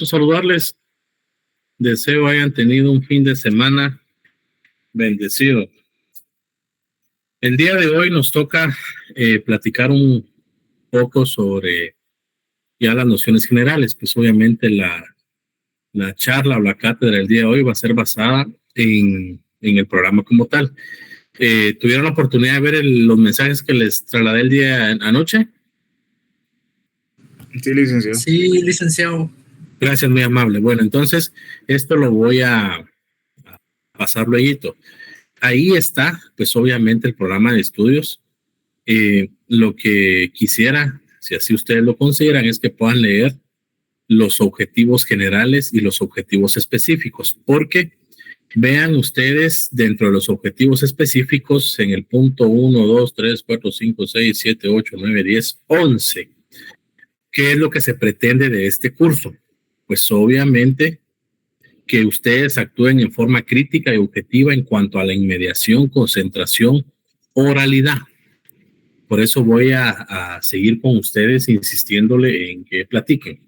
Saludarles, deseo hayan tenido un fin de semana bendecido. El día de hoy nos toca platicar un poco sobre ya las nociones generales, pues obviamente la charla o la cátedra del día de hoy va a ser basada en el programa como tal. ¿Tuvieron la oportunidad de ver los mensajes que les trasladé el día anoche? Sí, licenciado. Sí, licenciado. Gracias, muy amable. Bueno, entonces esto lo voy a pasar luego. Ahí está, pues obviamente el programa de estudios. Lo que quisiera, si así ustedes lo consideran, es que puedan leer los objetivos generales y los objetivos específicos, porque vean ustedes dentro de los objetivos específicos en el punto 1, 2, 3, 4, 5, 6, 7, 8, 9, 10, 11. ¿Qué es lo que se pretende de este curso? Pues obviamente que ustedes actúen en forma crítica y objetiva en cuanto a la inmediación, concentración, oralidad. Por eso voy a seguir con ustedes insistiéndole en que platiquen.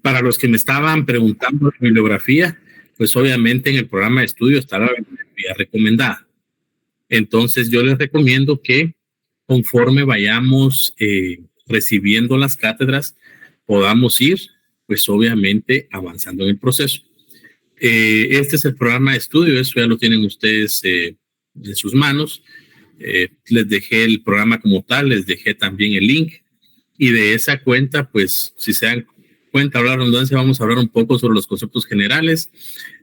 Para los que me estaban preguntando la bibliografía, pues obviamente en el programa de estudio está la bibliografía recomendada. Entonces yo les recomiendo que conforme vayamos recibiendo las cátedras, podamos ir, pues obviamente avanzando en el proceso. Este es el programa de estudio, eso ya lo tienen ustedes en sus manos. Les dejé el programa como tal, les dejé también el link, y de esa cuenta, pues si se dan cuenta, ahora redundancia, vamos a hablar un poco sobre los conceptos generales,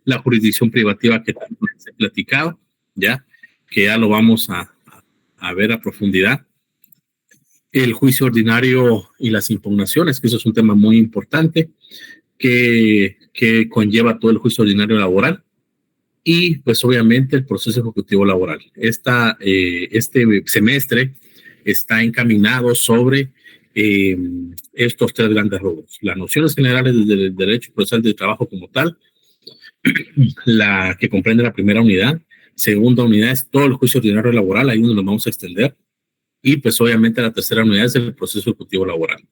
la jurisdicción privativa que tanto les he platicado, ya, que ya lo vamos a ver a profundidad. El juicio ordinario y las impugnaciones, que eso es un tema muy importante, que conlleva todo el juicio ordinario laboral. Y pues obviamente el proceso ejecutivo laboral. Este semestre está encaminado sobre estos tres grandes rubros: las nociones generales del derecho procesal del trabajo como tal, la que comprende la primera unidad. Segunda unidad es todo el juicio ordinario laboral, ahí donde nos vamos a extender. Y pues obviamente la tercera unidad es el proceso ejecutivo laboral.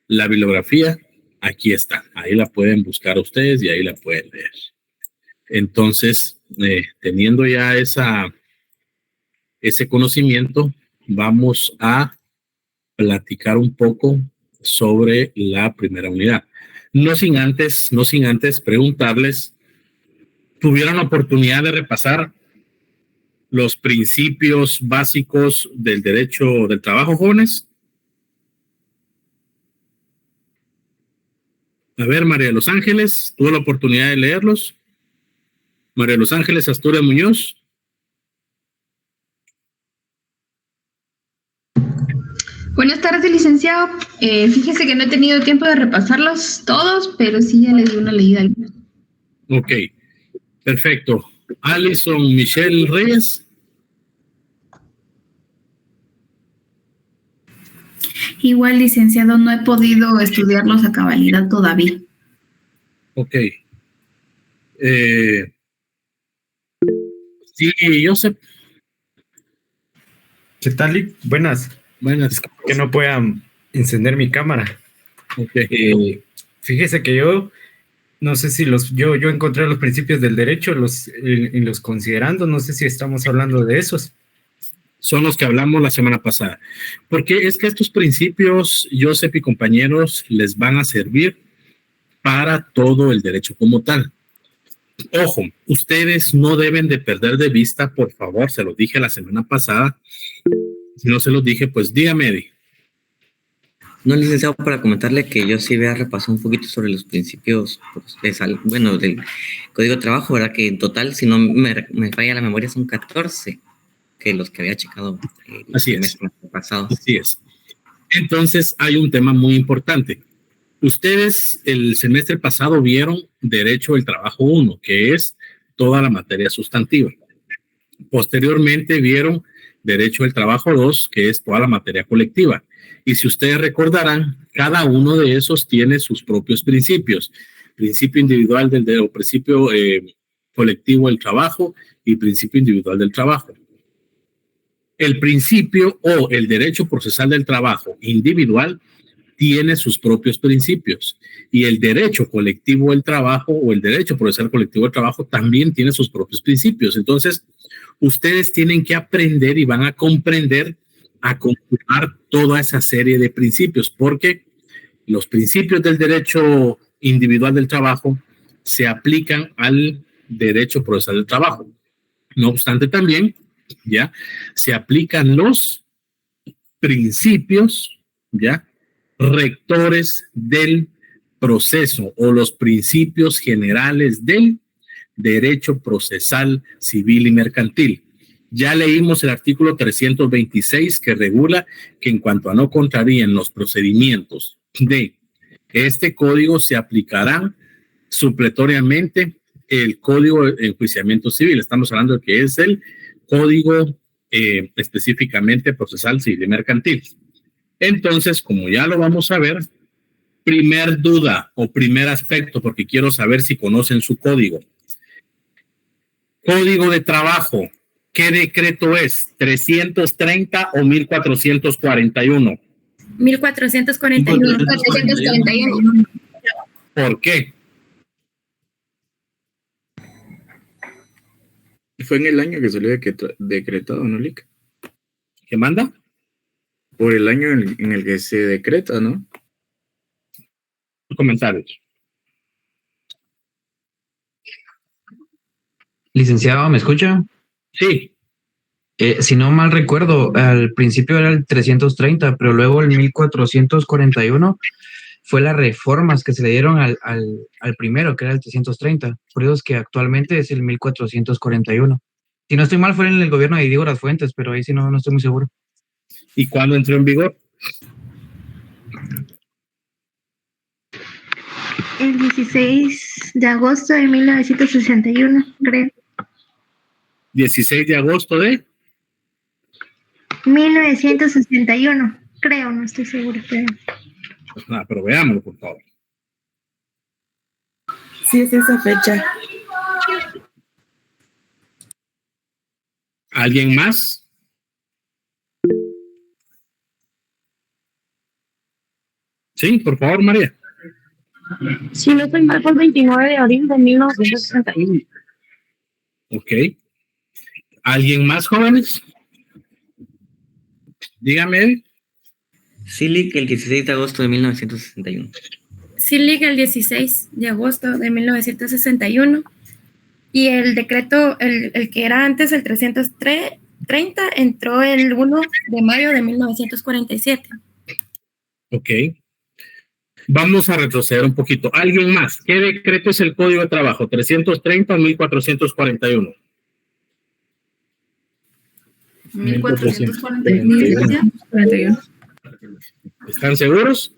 La bibliografía, aquí está, ahí la pueden buscar ustedes y ahí la pueden leer. Entonces, teniendo ya ese conocimiento, vamos a platicar un poco sobre la primera unidad. No sin antes preguntarles, ¿tuvieron la oportunidad de repasar los principios básicos del derecho del trabajo, jóvenes? A ver, María de los Ángeles, ¿tuvo la oportunidad de leerlos? María de los Ángeles Asturias Muñoz. Buenas tardes, licenciado. Fíjese que no he tenido tiempo de repasarlos todos, pero sí ya les di una leída. Ok, perfecto. Alison Michelle Reyes. Igual, licenciado, no he podido estudiarlos a cabalidad todavía. Ok. Sí, Joseph. ¿Qué tal? Buenas. Buenas. Que no pueda encender mi cámara. Okay. Fíjese que yo no sé si yo encontré los principios del derecho en los considerando, no sé si estamos hablando de esos. Son los que hablamos la semana pasada. Porque es que estos principios, Joseph y compañeros, les van a servir para todo el derecho como tal. Ojo, ustedes no deben de perder de vista, por favor, se los dije la semana pasada. Si no se los dije, pues dígame, Eddie. No, licenciado, para comentarle que yo sí había repasado un poquito sobre los principios, bueno, del Código de Trabajo, ¿verdad? Que en total, si no me falla la memoria, son 14 que los que había checado el semestre pasado. Así es. Entonces, hay un tema muy importante. Ustedes el semestre pasado vieron Derecho del Trabajo 1, que es toda la materia sustantiva. Posteriormente vieron Derecho del Trabajo 2, que es toda la materia colectiva. Y si ustedes recordarán, cada uno de esos tiene sus propios principios. Principio individual o principio colectivo del trabajo y principio individual del trabajo. El principio o el derecho procesal del trabajo individual tiene sus propios principios y el derecho colectivo del trabajo o el derecho procesal colectivo del trabajo también tiene sus propios principios. Entonces, ustedes tienen que aprender y van a comprender a conjugar toda esa serie de principios, porque los principios del derecho individual del trabajo se aplican al derecho procesal del trabajo. No obstante, también ya se aplican los principios ya rectores del proceso o los principios generales del derecho procesal civil y mercantil. Ya leímos el artículo 326 que regula que en cuanto a no contraría en los procedimientos de este código se aplicará supletoriamente el código de enjuiciamiento civil. Estamos hablando de que es el código específicamente procesal civil y mercantil. Entonces, como ya lo vamos a ver, primer duda o primer aspecto, porque quiero saber si conocen su código. Código de trabajo. ¿Qué decreto es? ¿330 o 1441? 1441. 1441. ¿Por qué? Fue en el año que salió decretado, ¿no, Lick? ¿Qué manda? Por el año en el que se decreta, ¿no? Comentarios. Licenciado, ¿me escucha? Sí. Si no mal recuerdo, al principio era el 330, pero luego el 1441 fue las reformas que se le dieron al primero, que era el 330. Por eso es que actualmente es el 1441. Si no estoy mal, fue en el gobierno de Diego Las Fuentes, pero ahí sí no estoy muy seguro. ¿Y cuándo entró en vigor? El 16 de agosto de 1961, creo. 16 de agosto de 1961, creo, no estoy segura, pero... pero veámoslo, por favor. Sí, es esa fecha. ¿Alguien más? Sí, por favor, María. Si no estoy mal, fue el 29 de abril de 1961. Ok. ¿Alguien más, jóvenes? Dígame. CILIC el 16 de agosto de 1961. CILIC el 16 de agosto de 1961. Y el decreto, el que era antes, el 330, entró el 1 de mayo de 1947. Ok. Vamos a retroceder un poquito. ¿Alguien más? ¿Qué decreto es el Código de Trabajo? ¿330 o 1441? 1441. ¿Están seguros?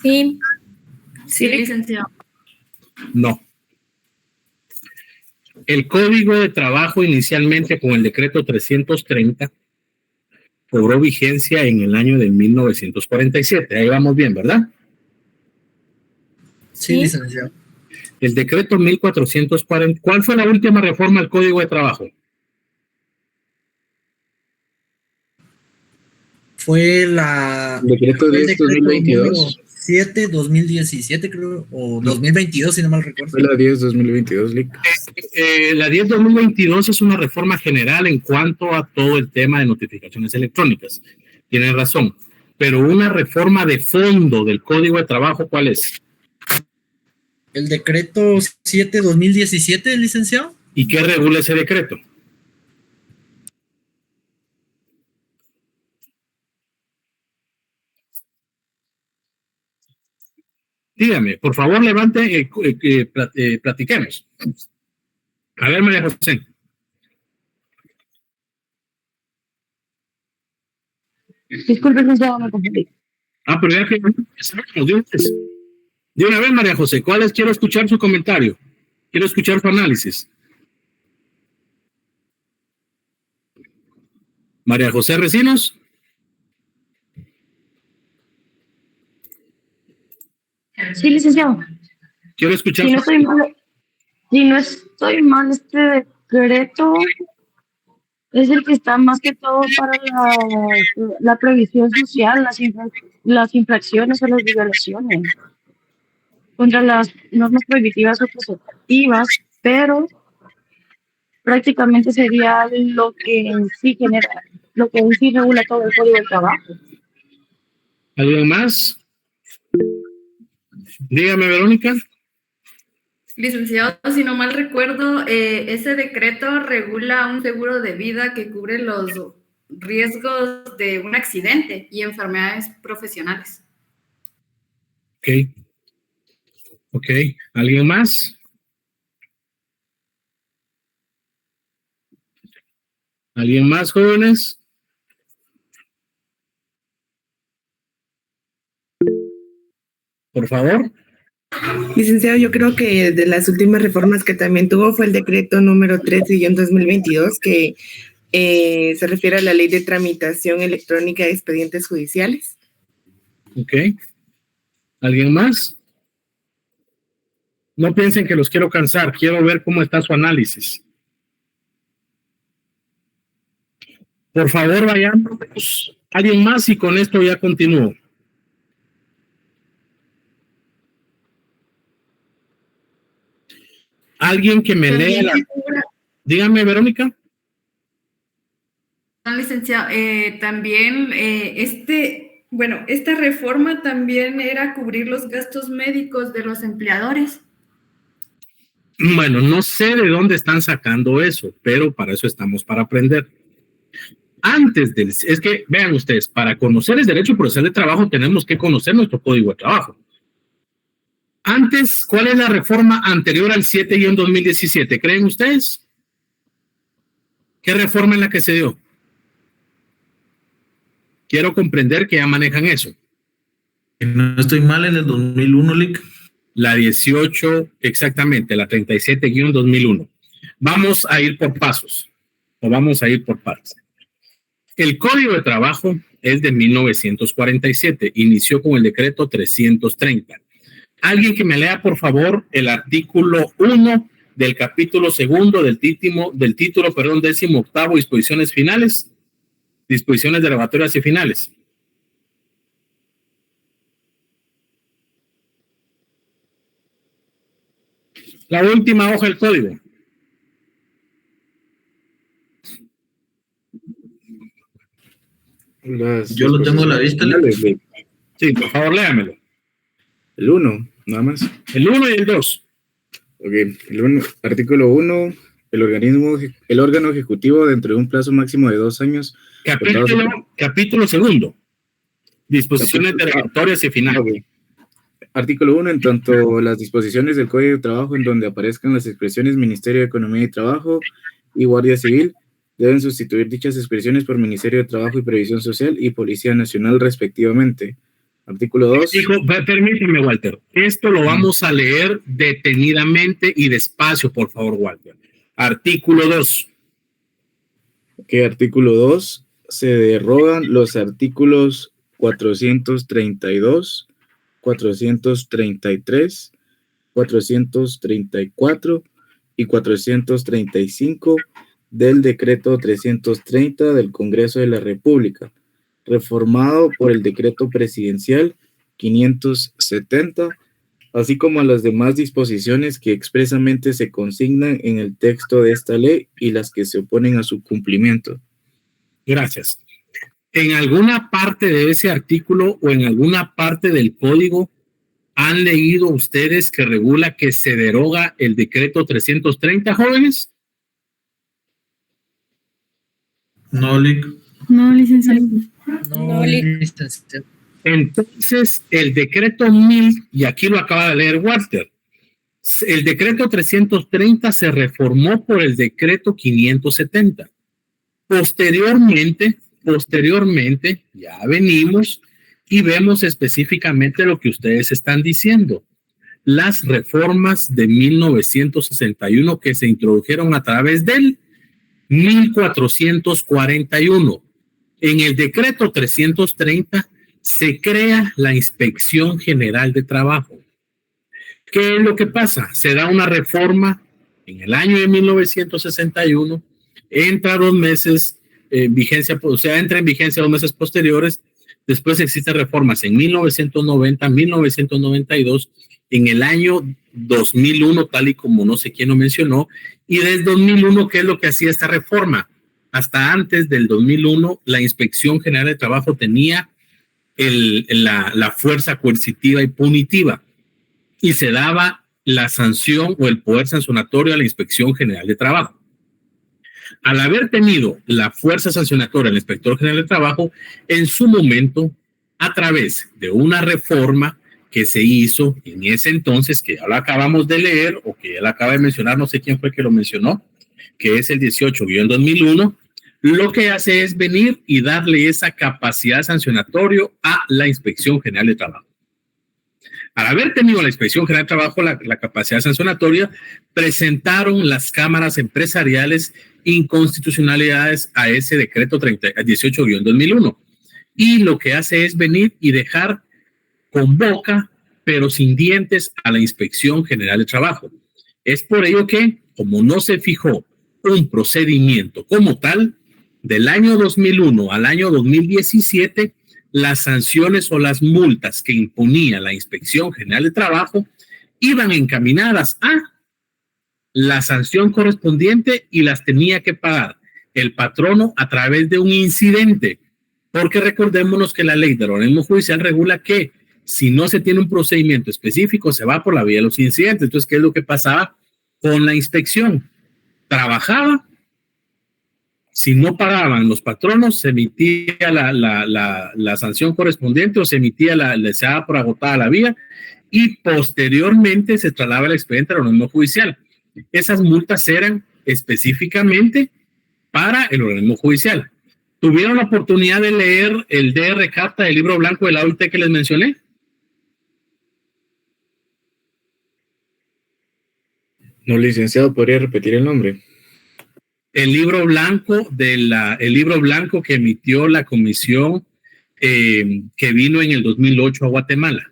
Sí. Sí, licenciado. No. El Código de Trabajo inicialmente con el decreto 330 cobró vigencia en el año de 1947. Ahí vamos bien, ¿verdad? Sí, licenciado. El decreto 1440. ¿Cuál fue la última reforma al Código de Trabajo? Fue la... Decreto 10 2022. 7-2017, creo, o 2022, si no mal recuerdo. Fue la 10-2022, Lick. La 10-2022 es una reforma general en cuanto a todo el tema de notificaciones electrónicas. Tienen razón. Pero una reforma de fondo del Código de Trabajo, ¿cuál es? El decreto 7-2017, licenciado. ¿Y qué regula ese decreto? Dígame, por favor, levante, platiquemos. A ver, María José. Disculpe, licenciado, me confundí. Pero ya que de una vez, María José, ¿cuál es? Quiero escuchar su comentario. Quiero escuchar su análisis. María José Recinos. Sí, licenciado. Quiero escuchar. Si no estoy mal, este decreto Es el que está más que todo para la previsión social, las infracciones o las violaciones contra las normas prohibitivas o preceptivas, pero prácticamente sería lo que en sí genera, lo que en sí regula todo el Código del Trabajo. ¿Alguien más? Dígame, Verónica. Licenciado, si no mal recuerdo, ese decreto regula un seguro de vida que cubre los riesgos de un accidente y enfermedades profesionales. Ok. ¿Alguien más? ¿Alguien más, jóvenes? Por favor. Licenciado, yo creo que de las últimas reformas que también tuvo fue el decreto número 13-2022, que se refiere a la ley de tramitación electrónica de expedientes judiciales. Ok. ¿Alguien más? No piensen que los quiero cansar, quiero ver cómo está su análisis. Por favor, vayamos. ¿Alguien más? Y con esto ya continúo. Alguien que me lea la... Dígame, Verónica. Licenciado, también esta reforma también era cubrir los gastos médicos de los empleadores. Bueno, no sé de dónde están sacando eso, pero para eso estamos, para aprender. Es que, vean ustedes, para conocer el derecho procesal de trabajo tenemos que conocer nuestro Código de Trabajo. Antes, ¿cuál es la reforma anterior al 7-2017? ¿Creen ustedes? ¿Qué reforma es la que se dio? Quiero comprender que ya manejan eso. No estoy mal, en el 2001, Lic. La 18, exactamente, la 37-2001. Vamos a ir por pasos, o vamos a ir por partes. El Código de Trabajo es de 1947, inició con el decreto 330. Alguien que me lea, por favor, el artículo 1 del capítulo 2 del título 18, disposiciones finales, disposiciones derogatorias y finales. La última hoja del código. Yo lo tengo a la vista. Sí, por favor, léamelo. El 1, nada más. El 1 y el 2. Ok, artículo 1, el órgano ejecutivo dentro de un plazo máximo de 2 años. Capítulo 2. Disposiciones derogatorias y finales. Okay. Artículo 1, en tanto las disposiciones del Código de Trabajo en donde aparezcan las expresiones Ministerio de Economía y Trabajo y Guardia Civil, deben sustituir dichas expresiones por Ministerio de Trabajo y Previsión Social y Policía Nacional respectivamente. Artículo 2. Hijo, permíteme, Walter. Esto lo vamos a leer detenidamente y despacio, por favor, Walter. Artículo 2. Ok, artículo 2. Se derogan los artículos 432, 433, 434 y 435 del decreto 330 del Congreso de la República, reformado por el decreto presidencial 570, así como las demás disposiciones que expresamente se consignan en el texto de esta ley y las que se oponen a su cumplimiento. Gracias. ¿En alguna parte de ese artículo o en alguna parte del código han leído ustedes que regula que se deroga el decreto 330, jóvenes? No, Lic. No, licenciado. No, licenciado. Entonces, el decreto 1000, y aquí lo acaba de leer Walter, el decreto 330 se reformó por el decreto 570. Posteriormente, ya venimos y vemos específicamente lo que ustedes están diciendo. Las reformas de 1961 que se introdujeron a través del 1441. En el decreto 330 se crea la Inspección General de Trabajo. ¿Qué es lo que pasa? Se da una reforma en el año de 1961 entra 2 meses vigencia, o sea, entra en vigencia 2 meses posteriores. Después existen reformas en 1990, 1992, en el año 2001, tal y como no sé quién lo mencionó, y desde 2001, ¿qué es lo que hacía esta reforma? Hasta antes del 2001, la Inspección General de Trabajo tenía la fuerza coercitiva y punitiva, y se daba la sanción o el poder sancionatorio a la Inspección General de Trabajo. Al haber tenido la fuerza sancionatoria del Inspector General de Trabajo, en su momento, a través de una reforma que se hizo en ese entonces, que ya lo acabamos de leer, o que él acaba de mencionar, no sé quién fue que lo mencionó, que es el 18-2001, lo que hace es venir y darle esa capacidad sancionatoria a la Inspección General de Trabajo. Al haber tenido la Inspección General de Trabajo la capacidad sancionatoria, presentaron las cámaras empresariales inconstitucionalidades a ese decreto 18-2001. Y lo que hace es venir y dejar con boca, pero sin dientes, a la Inspección General de Trabajo. Es por ello que, como no se fijó un procedimiento como tal, del año 2001 al año 2017, las sanciones o las multas que imponía la Inspección General de Trabajo iban encaminadas a la sanción correspondiente y las tenía que pagar el patrono a través de un incidente, porque recordémonos que la ley del organismo judicial regula que si no se tiene un procedimiento específico se va por la vía de los incidentes. Entonces, ¿qué es lo que pasaba con la inspección? Trabajaba, si no pagaban los patronos, se emitía la sanción correspondiente o se emitía se daba por agotada la vía y posteriormente se trasladaba el expediente al organismo judicial. Esas multas eran específicamente para el organismo judicial. ¿Tuvieron la oportunidad de leer el DR Carta del libro blanco de la OIT que les mencioné? No, licenciado, ¿podría repetir el nombre? El libro blanco el libro blanco que emitió la comisión que vino en el 2008 a Guatemala.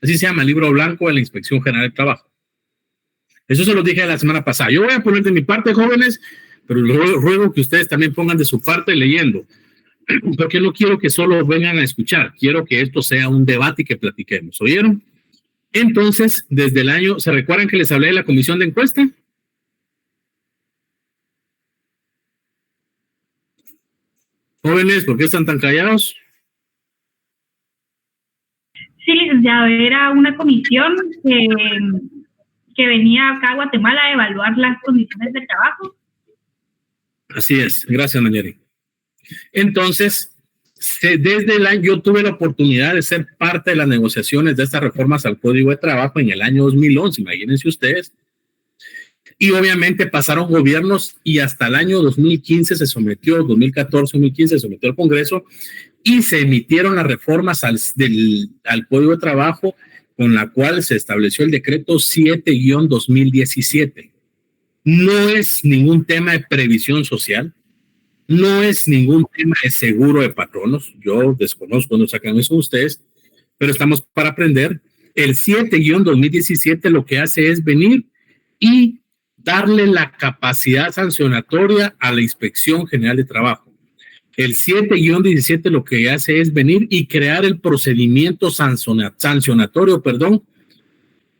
Así se llama, el libro blanco de la Inspección General de Trabajo. Eso se lo dije la semana pasada. Yo voy a poner de mi parte, jóvenes, pero ruego que ustedes también pongan de su parte leyendo, porque no quiero que solo vengan a escuchar, quiero que esto sea un debate y que platiquemos. ¿Oyeron? Entonces, desde el año, ¿se recuerdan que les hablé de la comisión de encuesta? Jóvenes, ¿por qué están tan callados? Sí, licenciado, era una comisión que venía acá a Guatemala a evaluar las condiciones de trabajo. Así es, gracias, Nayeli. Entonces, desde el año, yo tuve la oportunidad de ser parte de las negociaciones de estas reformas al Código de Trabajo en el año 2011, imagínense ustedes. Y obviamente pasaron gobiernos y hasta el año 2015 se sometió, 2014, 2015 se sometió al Congreso y se emitieron las reformas al Código de Trabajo con la cual se estableció el decreto 7-2017. No es ningún tema de previsión social, no es ningún tema de seguro de patronos. Yo desconozco cuando sacan eso ustedes, pero estamos para aprender. El 7-2017 lo que hace es venir y darle la capacidad sancionatoria a la Inspección General de Trabajo. El 7-17 lo que hace es venir y crear el procedimiento sancionatorio,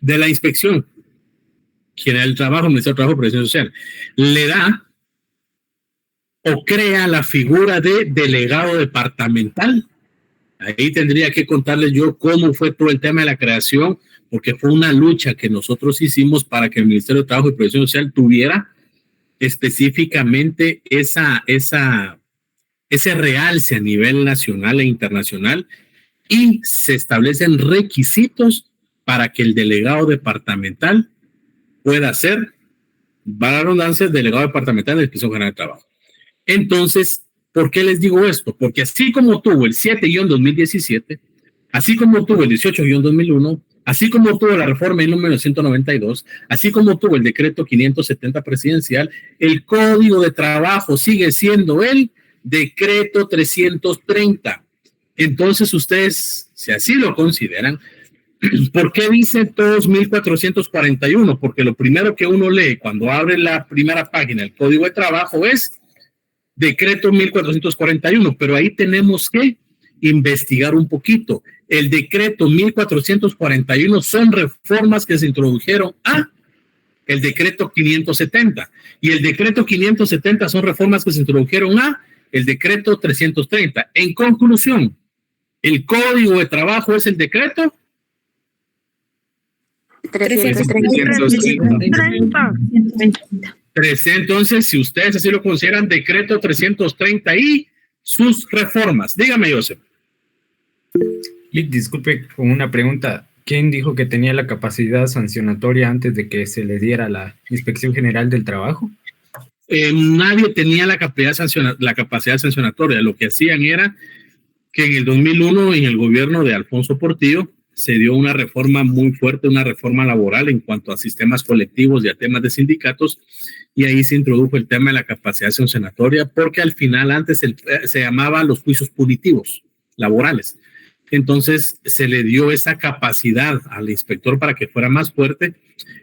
de la Inspección General del Trabajo, Ministerio de Trabajo y Previsión Social. Le da o crea la figura de delegado departamental. Ahí tendría que contarles yo cómo fue todo el tema de la creación, porque fue una lucha que nosotros hicimos para que el Ministerio de Trabajo y Previsión Social tuviera específicamente ese realce a nivel nacional e internacional, y se establecen requisitos para que el delegado departamental pueda ser, para la redundancia, delegado departamental de la Inspección General de Trabajo. Entonces, ¿por qué les digo esto? Porque así como tuvo el 7-2017, así como tuvo el 18-2001, así como tuvo la reforma en 1992, así como tuvo el decreto 570 presidencial, el Código de Trabajo sigue siendo el decreto 330. Entonces ustedes, si así lo consideran, ¿Por qué dice todos 1441? Porque lo primero que uno lee cuando abre la primera página del Código de Trabajo es decreto 1441, pero ahí tenemos que investigar un poquito. El decreto 1441 son reformas que se introdujeron a el decreto 570 y el decreto 570 son reformas que se introdujeron a el decreto 330. En conclusión, el Código de Trabajo es el decreto 330. Entonces, si ustedes así lo consideran, decreto 330 y sus reformas. Dígame, Joseph. Y disculpe con una pregunta. ¿Quién dijo que tenía la capacidad sancionatoria antes de que se le diera la Inspección General del Trabajo? Nadie tenía la capacidad sancionatoria. Lo que hacían era que en el 2001, en el gobierno de Alfonso Portillo, se dio una reforma muy fuerte, una reforma laboral en cuanto a sistemas colectivos y a temas de sindicatos, y ahí se introdujo el tema de la capacidad sancionatoria, porque al final antes se llamaba los juicios punitivos laborales. Entonces se le dio esa capacidad al inspector para que fuera más fuerte,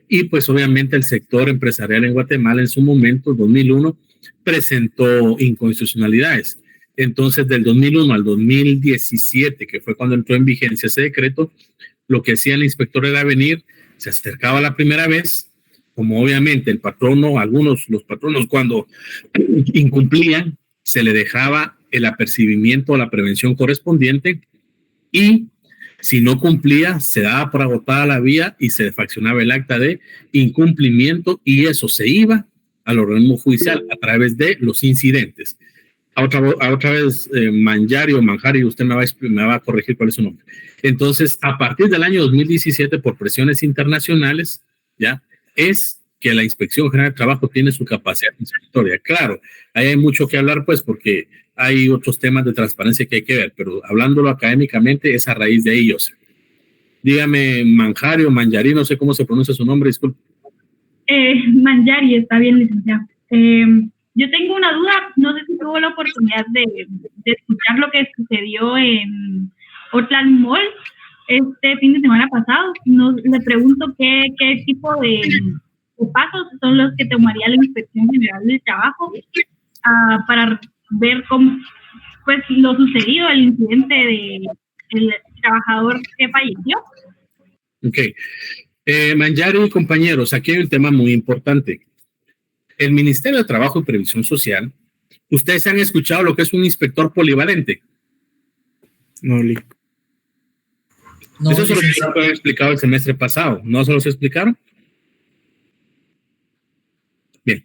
y pues obviamente el sector empresarial en Guatemala en su momento, 2001, presentó inconstitucionalidades. Entonces, del 2001 al 2017, que fue cuando entró en vigencia ese decreto, lo que hacía el inspector era venir, se acercaba la primera vez, como obviamente el patrono, los patronos cuando incumplían, se le dejaba el apercibimiento o la prevención correspondiente, y si no cumplía, se daba por agotada la vía y se faccionaba el acta de incumplimiento, y eso se iba al organismo judicial a través de los incidentes. Otra vez, Manjari, usted me va a corregir cuál es su nombre. Entonces, a partir del año 2017, por presiones internacionales, ya es que la Inspección General de Trabajo tiene su capacidad sancionatoria. Claro, ahí hay mucho que hablar, pues, porque hay otros temas de transparencia que hay que ver, pero hablándolo académicamente es a raíz de ellos. Dígame, Manjari o Manjari, no sé cómo se pronuncia su nombre, disculpe. Manjari, está bien, licenciado. Yo tengo una duda, no sé si tuvo la oportunidad de escuchar lo que sucedió en Otlán Mall este fin de semana pasado. Le pregunto qué tipo de pasos son los que tomaría la Inspección General del Trabajo para ver cómo, pues, lo sucedido, el incidente del trabajador que falleció. Ok. Manjari y compañeros, aquí hay un tema muy importante. El Ministerio de Trabajo y Previsión Social, ¿ustedes han escuchado lo que es un inspector polivalente? No, Eso es lo que yo he explicado el semestre pasado. ¿No se los explicaron? Bien.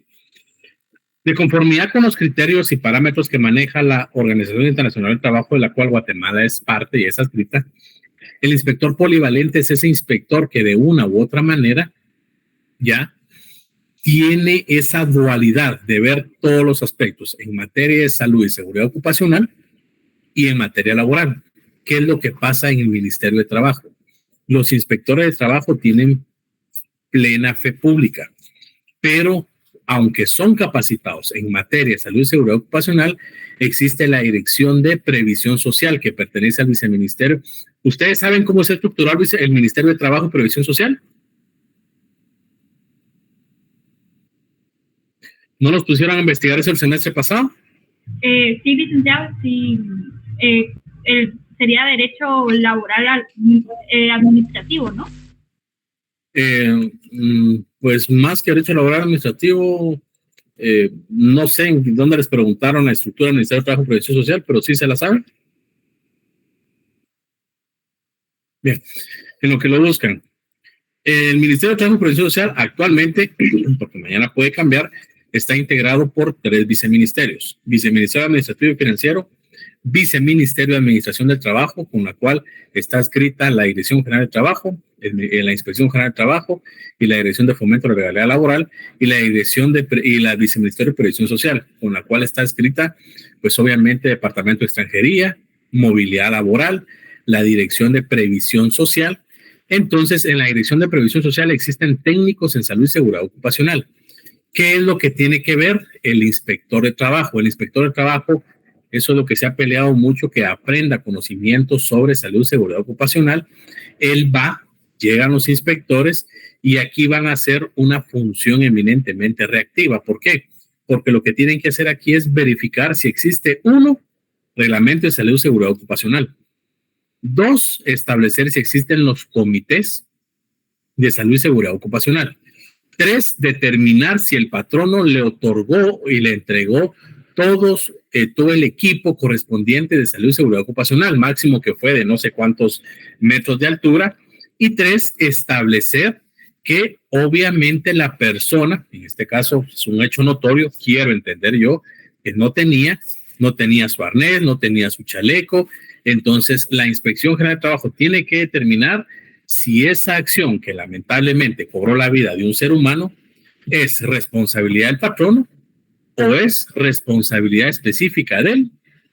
De conformidad con los criterios y parámetros que maneja la Organización Internacional del Trabajo, de la cual Guatemala es parte y es adscrita, el inspector polivalente es ese inspector que de una u otra manera ya tiene esa dualidad de ver todos los aspectos en materia de salud y seguridad ocupacional y en materia laboral. ¿Qué es lo que pasa en el Ministerio de Trabajo? Los inspectores de trabajo tienen plena fe pública, pero aunque son capacitados en materia de salud y seguridad ocupacional, existe la Dirección de Previsión Social que pertenece al viceministerio. ¿Ustedes saben cómo se estructuró el Ministerio de Trabajo y Previsión Social? ¿No los pusieron a investigar eso el semestre pasado? Sí, licenciado, sí. Sería derecho laboral administrativo, ¿no? Pues más que derecho laboral administrativo, no sé en dónde les preguntaron la estructura del Ministerio de Trabajo y Previsión Social, pero sí se la saben. Bien, en lo que lo buscan. El Ministerio de Trabajo y Previsión Social actualmente, porque mañana puede cambiar, está integrado por 3 viceministerios: Viceministerio Administrativo y Financiero, Viceministerio de Administración del Trabajo, con la cual está adscrita la Dirección General de Trabajo, la Inspección General de Trabajo y la Dirección de Fomento de la Legalidad Laboral, y la Viceministerio de Previsión Social, con la cual está adscrita, pues obviamente, Departamento de Extranjería, Movilidad Laboral, la Dirección de Previsión Social. Entonces, en la Dirección de Previsión Social existen técnicos en salud y seguridad ocupacional. ¿Qué es lo que tiene que ver el inspector de trabajo? El inspector de trabajo eso es lo que se ha peleado mucho, que aprenda conocimientos sobre salud y seguridad ocupacional. Él llegan los inspectores y aquí van a hacer una función eminentemente reactiva. ¿Por qué? Porque lo que tienen que hacer aquí es verificar si existe, 1, reglamento de salud y seguridad ocupacional. 2, establecer si existen los comités de salud y seguridad ocupacional. 3, determinar si el patrono le otorgó y le entregó todo el equipo correspondiente de salud y seguridad ocupacional, máximo que fue de no sé cuántos metros de altura. Y 3, establecer que obviamente la persona, en este caso es un hecho notorio, quiero entender yo, que no tenía su arnés, no tenía su chaleco. Entonces la Inspección General de Trabajo tiene que determinar si esa acción que lamentablemente cobró la vida de un ser humano es responsabilidad del patrono o es responsabilidad específica del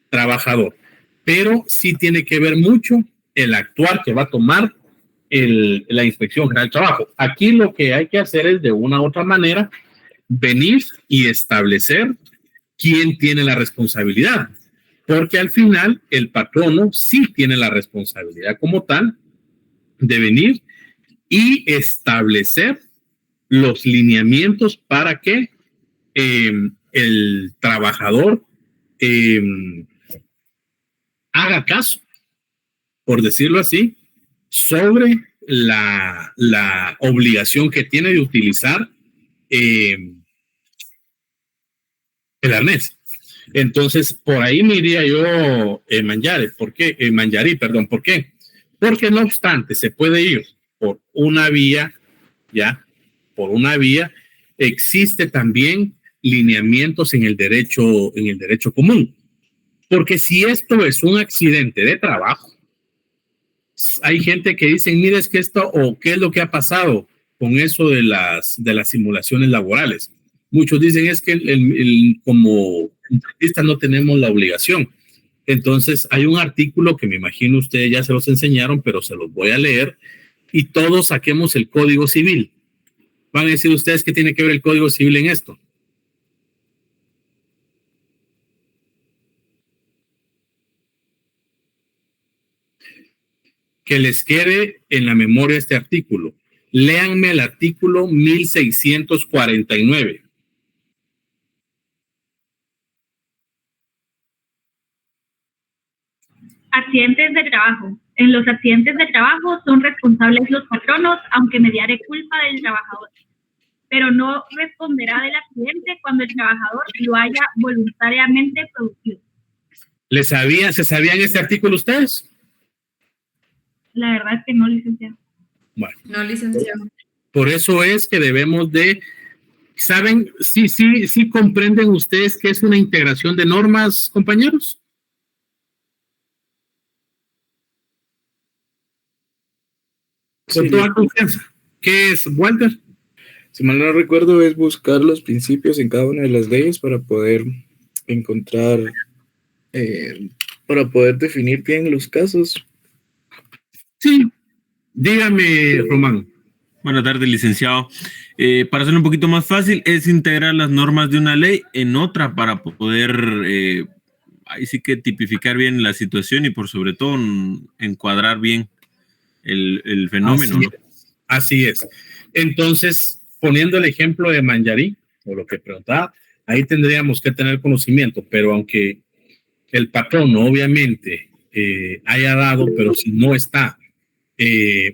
trabajador. Pero sí tiene que ver mucho el actuar que va a tomar la Inspección General del Trabajo. Aquí lo que hay que hacer es, de una u otra manera, venir y establecer quién tiene la responsabilidad, porque al final el patrono sí tiene la responsabilidad como tal de venir y establecer los lineamientos para que el trabajador haga caso, por decirlo así, sobre la obligación que tiene de utilizar el arnés. Entonces, por ahí me iría yo, Manjari. ¿Por qué? ¿Por qué? Porque no obstante, se puede ir por una vía, existe también lineamientos en el derecho común. Porque si esto es un accidente de trabajo, hay gente que dice, mira, es que esto, o qué es lo que ha pasado con eso de las simulaciones laborales. Muchos dicen es que como contratistas no tenemos la obligación. Entonces hay un artículo que me imagino ustedes ya se los enseñaron, pero se los voy a leer y todos saquemos el Código Civil. Van a decir ustedes qué tiene que ver el Código Civil en esto. Que les quede en la memoria este artículo. Léanme el artículo 1649. Accidentes de trabajo. En los accidentes de trabajo son responsables los patronos, aunque mediare culpa del trabajador, pero no responderá del accidente cuando el trabajador lo haya voluntariamente producido. ¿Se sabían este artículo ustedes? La verdad es que no, licenciado. Bueno. No, licenciado. Por eso es que debemos de, ¿saben? Sí comprenden ustedes que es una integración de normas, compañeros. Con toda confianza. ¿Qué es, Walter? Si mal no recuerdo, es buscar los principios en cada una de las leyes para poder encontrar, para poder definir bien los casos. Sí, dígame, Román. Buenas tardes, licenciado. Para hacerlo un poquito más fácil, es integrar las normas de una ley en otra para poder, ahí sí que tipificar bien la situación y por sobre todo encuadrar bien el fenómeno. Así es. Entonces, poniendo el ejemplo de Manjari, o lo que preguntaba, ahí tendríamos que tener conocimiento, pero aunque el patrón obviamente haya dado, pero si no está,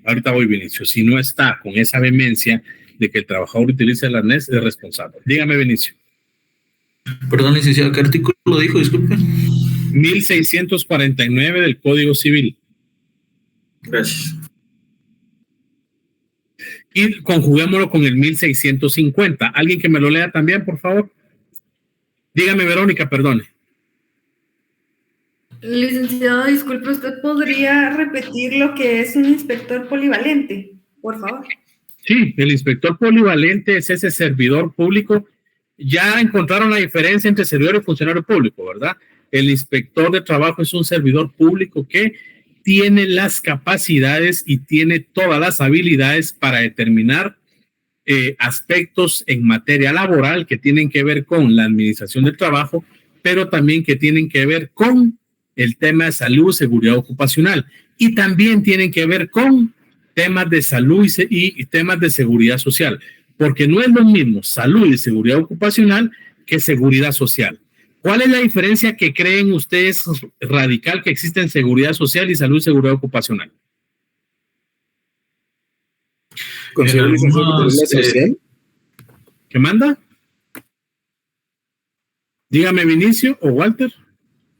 ahorita voy, Benicio, si no está con esa vehemencia de que el trabajador utilice el arnés, es responsable. Dígame, Benicio. Perdón, licenciado, ¿qué artículo lo dijo? Disculpe. 1649 del Código Civil. Gracias. Y conjuguémoslo con el 1650. ¿Alguien que me lo lea también, por favor? Dígame, Verónica, perdone. Licenciado, disculpe, ¿usted podría repetir lo que es un inspector polivalente, por favor? Sí, el inspector polivalente es ese servidor público. Ya encontraron la diferencia entre servidor y funcionario público, ¿verdad? El inspector de trabajo es un servidor público que tiene las capacidades y tiene todas las habilidades para determinar aspectos en materia laboral que tienen que ver con la administración del trabajo, pero también que tienen que ver con el tema de salud, seguridad ocupacional, y también tienen que ver con temas de salud y temas de seguridad social, porque no es lo mismo salud y seguridad ocupacional que seguridad social. ¿Cuál es la diferencia que creen ustedes radical que existe en seguridad social y salud y seguridad ocupacional? ¿Considera licenciado social? ¿Qué manda? Dígame, Vinicio o Walter.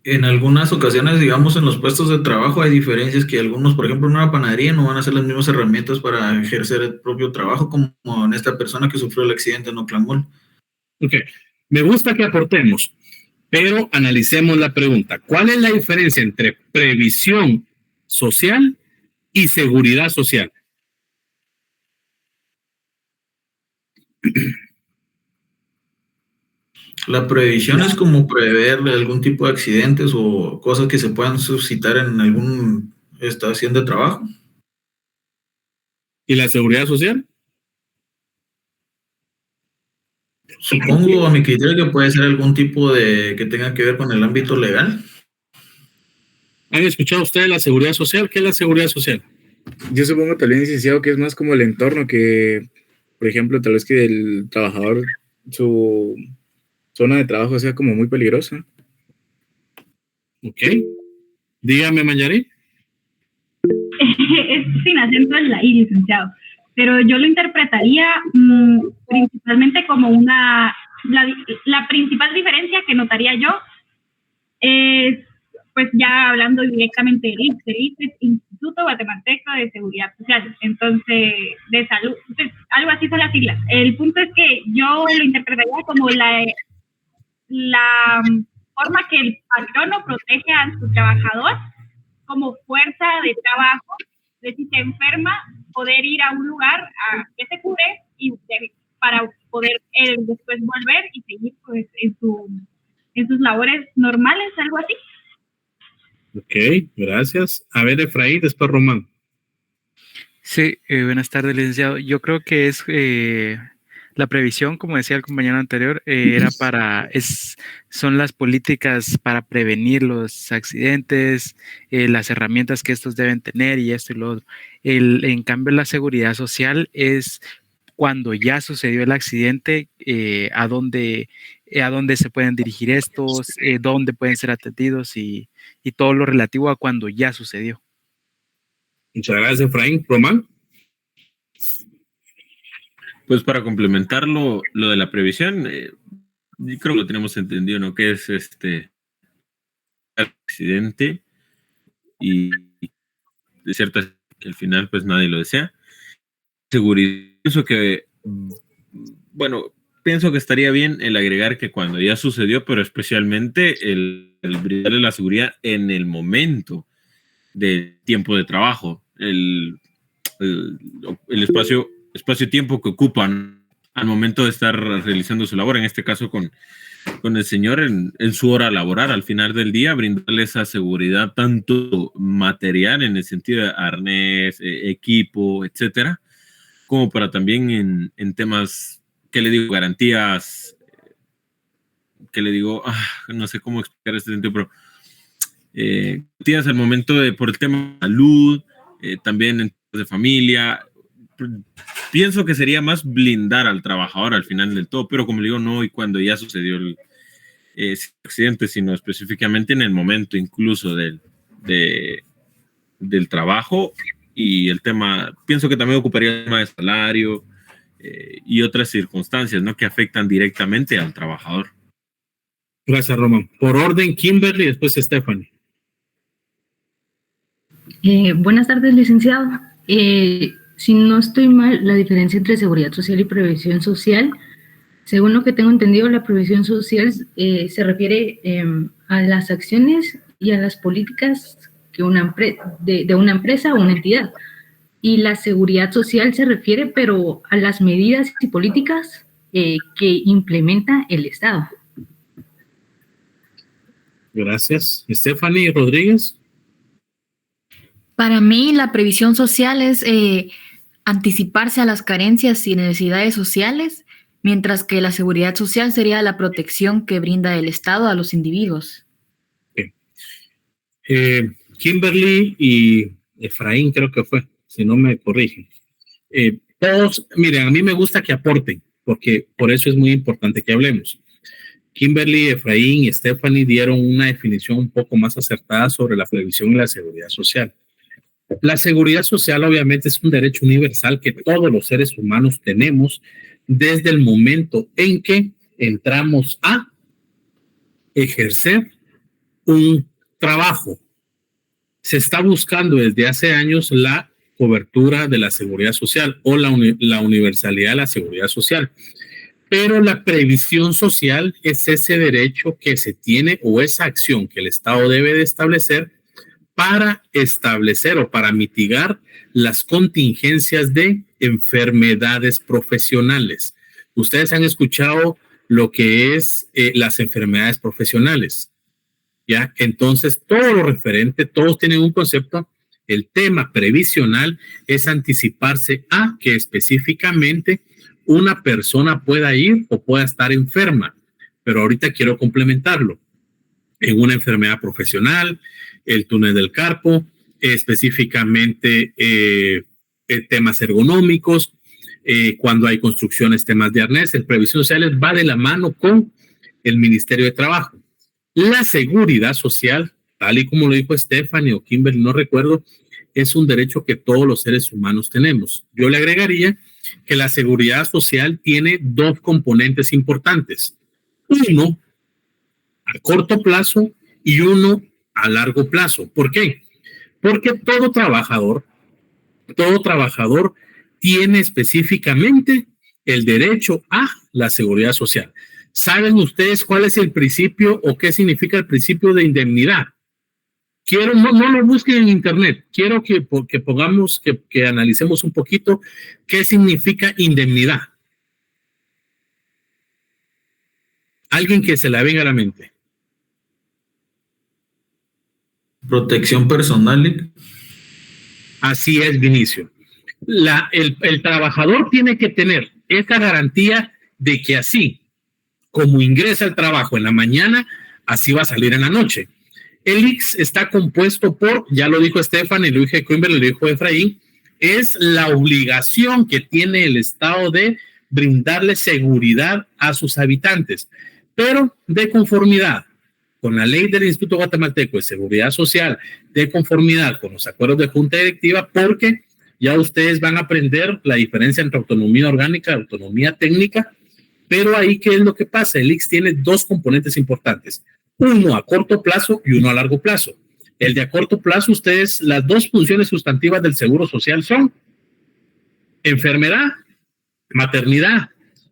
En algunas ocasiones, digamos, en los puestos de trabajo hay diferencias que algunos, por ejemplo, en una panadería no van a ser las mismas herramientas para ejercer el propio trabajo como en esta persona que sufrió el accidente en Oakland Mall. Ok, me gusta que aportemos, pero analicemos la pregunta. ¿Cuál es la diferencia entre previsión social y seguridad social? La previsión es como prever algún tipo de accidentes o cosas que se puedan suscitar en alguna estación de trabajo. ¿Y la seguridad social? Supongo a mi criterio que puede ser algún tipo de que tenga que ver con el ámbito legal. ¿Han escuchado ustedes la seguridad social? ¿Qué es la seguridad social? Yo supongo tal vez, licenciado, que es más como el entorno que, por ejemplo, tal vez que el trabajador, su zona de trabajo sea como muy peligrosa. Ok. Dígame, Mayari. Es sin acento en la I, licenciado. Pero yo lo interpretaría principalmente como la principal diferencia que notaría yo es, pues ya hablando directamente del ISSSTE, Instituto Guatemalteco de Seguridad Social, entonces de salud, pues, algo así son las siglas. El punto es que yo lo interpretaría como la forma que el patrono protege a su trabajador como fuerza de trabajo, de si se enferma, poder ir a un lugar a que se cure y para poder después volver y seguir pues, en sus labores normales, algo así. Ok, gracias. A ver, Efraín, después Román. Sí, buenas tardes, licenciado. Yo creo que es la previsión, como decía el compañero anterior, son las políticas para prevenir los accidentes, las herramientas que estos deben tener y esto y lo otro. En cambio, la seguridad social es cuando ya sucedió el accidente, a dónde se pueden dirigir estos, dónde pueden ser atendidos y todo lo relativo a cuando ya sucedió. Muchas gracias, Efraín. Román. Pues para complementar lo de la previsión, yo creo que lo tenemos entendido, ¿no? Que es accidente y de cierta que al final pues nadie lo desea. Seguridad, pienso que estaría bien el agregar que cuando ya sucedió, pero especialmente el brindarle la seguridad en el momento del tiempo de trabajo, el espacio-tiempo que ocupan al momento de estar realizando su labor, en este caso con el señor en su hora laboral, al final del día, brindarle esa seguridad tanto material en el sentido de arnés, equipo, etcétera, como para también en temas, ¿qué le digo? Garantías, ¿qué le digo? No sé cómo explicar este sentido, pero garantías al momento por el tema de salud, también en temas de familia. Pienso que sería más blindar al trabajador al final del todo, pero como le digo, no y cuando ya sucedió el accidente, sino específicamente en el momento incluso del trabajo y el tema, pienso que también ocuparía el tema de salario y otras circunstancias, ¿no? Que afectan directamente al trabajador. Gracias, Román. Por orden, Kimberly y después Stephanie. Buenas tardes, licenciado. Si no estoy mal, la diferencia entre seguridad social y previsión social, según lo que tengo entendido, la previsión social se refiere a las acciones y a las políticas que de una empresa o una entidad. Y la seguridad social se refiere, pero a las medidas y políticas que implementa el Estado. Gracias. Stephanie Rodríguez. Para mí, la previsión social es anticiparse a las carencias y necesidades sociales mientras que la seguridad social sería la protección que brinda el Estado a los individuos. Kimberly y Efraín creo que fue, si no me corrigen. Todos, miren, a mí me gusta que aporten, porque por eso es muy importante que hablemos. Kimberly, Efraín y Stephanie dieron una definición un poco más acertada sobre la previsión y la seguridad social. La seguridad social obviamente es un derecho universal que todos los seres humanos tenemos desde el momento en que entramos a ejercer un trabajo. Se está buscando desde hace años la cobertura de la seguridad social o la universalidad de la seguridad social. Pero la previsión social es ese derecho que se tiene o esa acción que el Estado debe de establecer para establecer o para mitigar las contingencias de enfermedades profesionales. Ustedes han escuchado lo que es las enfermedades profesionales, ¿ya? Entonces, todo lo referente, todos tienen un concepto. El tema previsional es anticiparse a que específicamente una persona pueda ir o pueda estar enferma, pero ahorita quiero complementarlo. En una enfermedad profesional, el túnel del carpo, específicamente temas ergonómicos, cuando hay construcciones, temas de arnés, el previsión social va de la mano con el Ministerio de Trabajo. La seguridad social, tal y como lo dijo Stephanie o Kimberly, no recuerdo, es un derecho que todos los seres humanos tenemos. Yo le agregaría que la seguridad social tiene dos componentes importantes. Uno a corto plazo y uno a largo plazo. ¿Por qué? Porque todo trabajador tiene específicamente el derecho a la seguridad social. ¿Saben ustedes cuál es el principio o qué significa el principio de indemnidad? No lo busquen en internet. Quiero que pongamos, que analicemos un poquito qué significa indemnidad. Alguien que se la venga a la mente. Protección personal. Así es, Vinicio. El trabajador tiene que tener esta garantía de que así como ingresa al trabajo en la mañana, así va a salir en la noche. El IX está compuesto por, ya lo dijo Stephanie, lo dijo Kimberly, lo dijo Efraín, es la obligación que tiene el Estado de brindarle seguridad a sus habitantes, pero de conformidad con la ley del Instituto Guatemalteco de Seguridad Social, de conformidad con los acuerdos de junta directiva, porque ya ustedes van a aprender la diferencia entre autonomía orgánica y autonomía técnica, pero ahí, ¿qué es lo que pasa? El IX tiene dos componentes importantes, uno a corto plazo y uno a largo plazo. El de a corto plazo, ustedes, las dos funciones sustantivas del Seguro Social son enfermedad, maternidad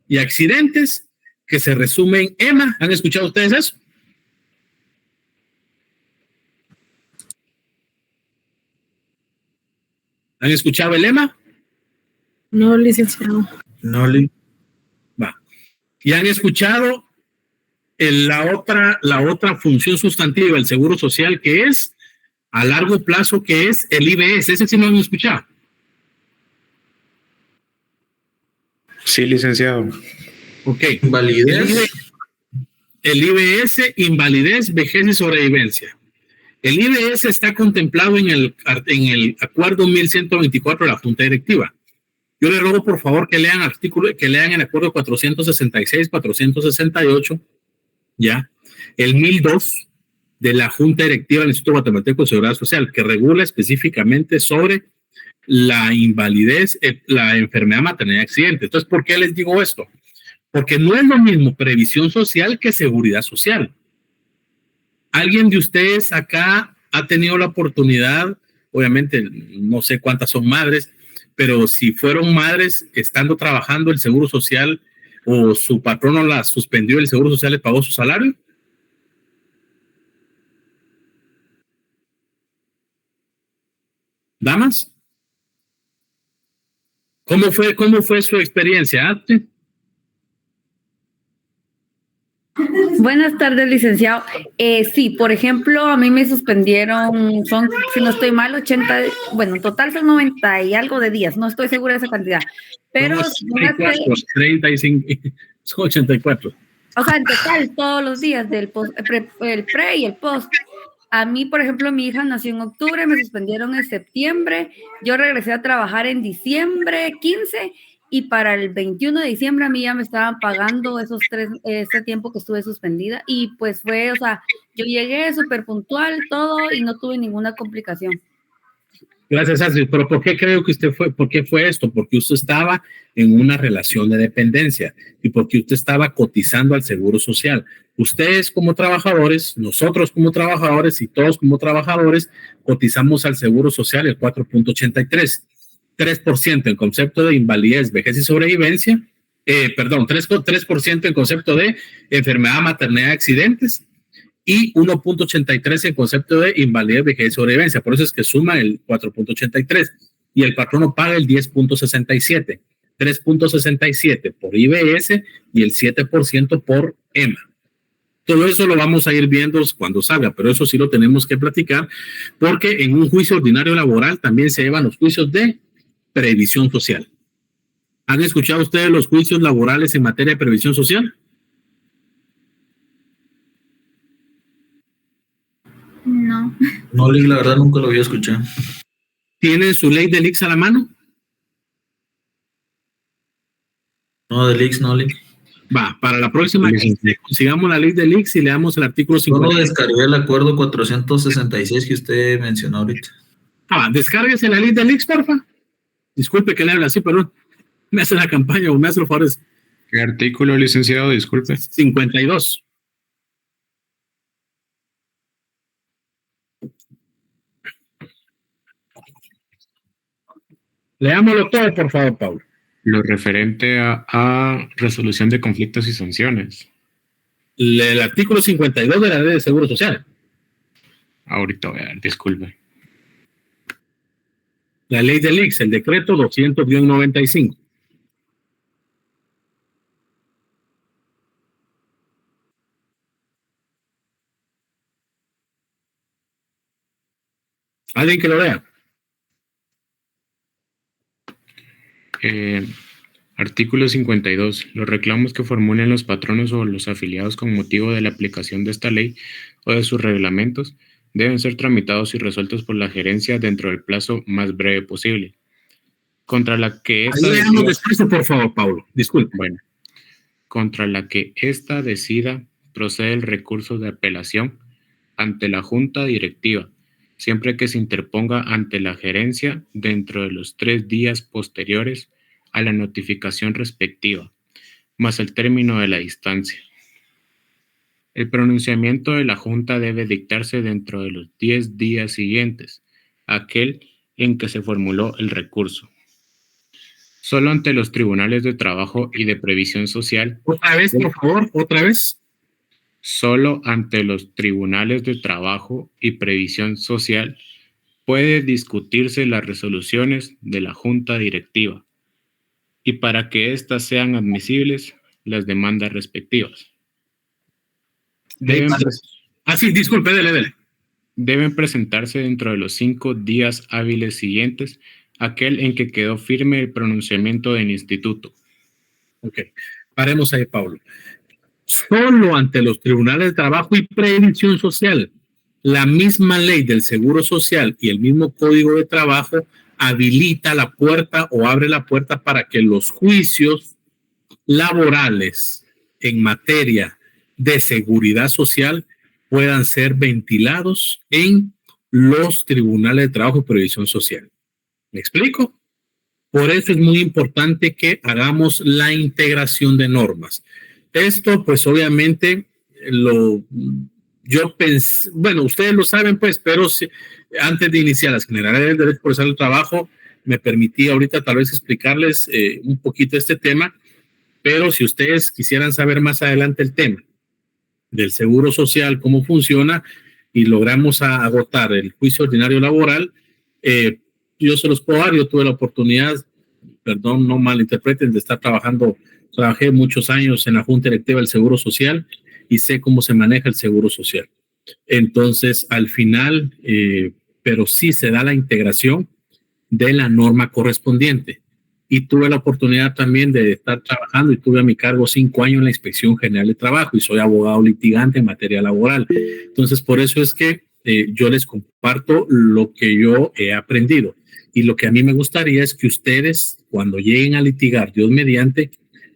y accidentes, que se resumen en EMA. ¿Han escuchado ustedes eso? ¿Han escuchado el EMA? No, licenciado. No, va. ¿Y han escuchado la otra función sustantiva del Seguro Social, que es a largo plazo, que es el IBS? Ese sí no lo han escuchado. Sí, licenciado. Ok. Invalidez. El IBS, invalidez, vejez y sobrevivencia. El IBS está contemplado en el acuerdo 1124 de la Junta Directiva. Yo le ruego, por favor, que lean el acuerdo 466, 468, ya, el 1002 de la Junta Directiva del Instituto Guatemalteco de Seguridad Social, que regula específicamente sobre la invalidez, la enfermedad, maternidad y accidente. Entonces, ¿por qué les digo esto? Porque no es lo mismo previsión social que seguridad social. ¿Alguien de ustedes acá ha tenido la oportunidad, obviamente no sé cuántas son madres, pero si fueron madres estando trabajando el Seguro Social o su patrono la suspendió, el Seguro Social le pagó su salario? ¿Damas? ¿Cómo fue su experiencia? Buenas tardes, licenciado. Sí, por ejemplo, a mí me suspendieron, son, si no estoy mal, 80, bueno, en total son 90 y algo de días, no estoy segura de esa cantidad, Pero No, no me fue- 35, 84. o sea, en total, todos los días del el pre y el post. A mí, por ejemplo, mi hija nació en octubre, me suspendieron en septiembre, yo regresé a trabajar en diciembre 15 y para el 21 de diciembre a mí ya me estaban pagando ese tiempo que estuve suspendida y pues fue, o sea, yo llegué súper puntual, todo y no tuve ninguna complicación. Gracias, Astrid. Pero ¿por qué creo que por qué fue esto? Porque usted estaba en una relación de dependencia y porque usted estaba cotizando al Seguro Social. Ustedes como trabajadores, nosotros como trabajadores y todos como trabajadores cotizamos al Seguro Social el 4.83, 3% en concepto de invalidez, vejez y sobrevivencia, 3% en concepto de enfermedad, maternidad, accidentes, y 1.83 en concepto de invalidez, vejez y sobrevivencia. Por eso es que suma el 4.83 y el patrono paga el 10.67, 3.67 por IBS y el 7% por EMA. Todo eso lo vamos a ir viendo cuando salga, pero eso sí lo tenemos que platicar porque en un juicio ordinario laboral también se llevan los juicios de previsión social. ¿Han escuchado ustedes los juicios laborales en materia de previsión social? No. No, la verdad nunca lo había escuchado. ¿Tienen su ley del IX a la mano? No, del IX, no, Lick. Va, para la próxima que consigamos la ley del IX y le damos el artículo 50. Solo descargué el acuerdo 466 que usted mencionó ahorita. Descárguese la ley del IX, porfa. Disculpe que le hable así, pero me hace la campaña o me hace los favores. ¿Qué artículo, licenciado? Disculpe. 52. Leámoslo todo, por favor, Paulo. Lo referente a resolución de conflictos y sanciones. El artículo 52 de la Ley de Seguro Social. Ahorita voy a ver, disculpe. La ley del IX, el decreto 200-95. ¿Alguien que lo lea? Artículo 52. Los reclamos que formulen los patronos o los afiliados con motivo de la aplicación de esta ley o de sus reglamentos deben ser tramitados y resueltos por la gerencia dentro del plazo más breve posible. Contra la que esta leamos despacio, por favor, Paulo. Disculpe. Bueno. Contra la que esta decida procede el recurso de apelación ante la Junta Directiva, siempre que se interponga ante la gerencia dentro de los 3 días posteriores a la notificación respectiva, más el término de la distancia. El pronunciamiento de la Junta debe dictarse dentro de los 10 días siguientes, aquel en que se formuló el recurso. Solo ante los tribunales de trabajo y de previsión social. Otra vez, por favor, otra vez. Solo ante los tribunales de trabajo y previsión social puede discutirse las resoluciones de la Junta Directiva y para que éstas sean admisibles las demandas respectivas. Disculpe, dele. Deben presentarse dentro de los 5 días hábiles siguientes aquel en que quedó firme el pronunciamiento del instituto. Ok, paremos ahí, Pablo. Solo ante los tribunales de trabajo y previsión social, la misma ley del Seguro Social y el mismo Código de Trabajo habilita la puerta o abre la puerta para que los juicios laborales en materia de seguridad social puedan ser ventilados en los tribunales de trabajo y previsión social. ¿Me explico? Por eso es muy importante que hagamos la integración de normas. Esto, pues obviamente, yo pensé, bueno, ustedes lo saben, pues, pero antes de iniciar las generales del derecho procesal del trabajo, me permití ahorita tal vez explicarles un poquito este tema, pero si ustedes quisieran saber más adelante el tema del seguro social, cómo funciona, y logramos agotar el juicio ordinario laboral, yo se los puedo dar. Yo tuve la oportunidad, perdón, no malinterpreten, de estar trabajé muchos años en la Junta Directiva del Seguro Social y sé cómo se maneja el Seguro Social. Entonces, al final, pero sí se da la integración de la norma correspondiente. y tuve la oportunidad también de estar trabajando y tuve a mi cargo 5 años en la Inspección General de Trabajo y soy abogado litigante en materia laboral. Entonces, por eso es que yo les comparto lo que yo he aprendido. Y lo que a mí me gustaría es que ustedes, cuando lleguen a litigar, Dios mediante,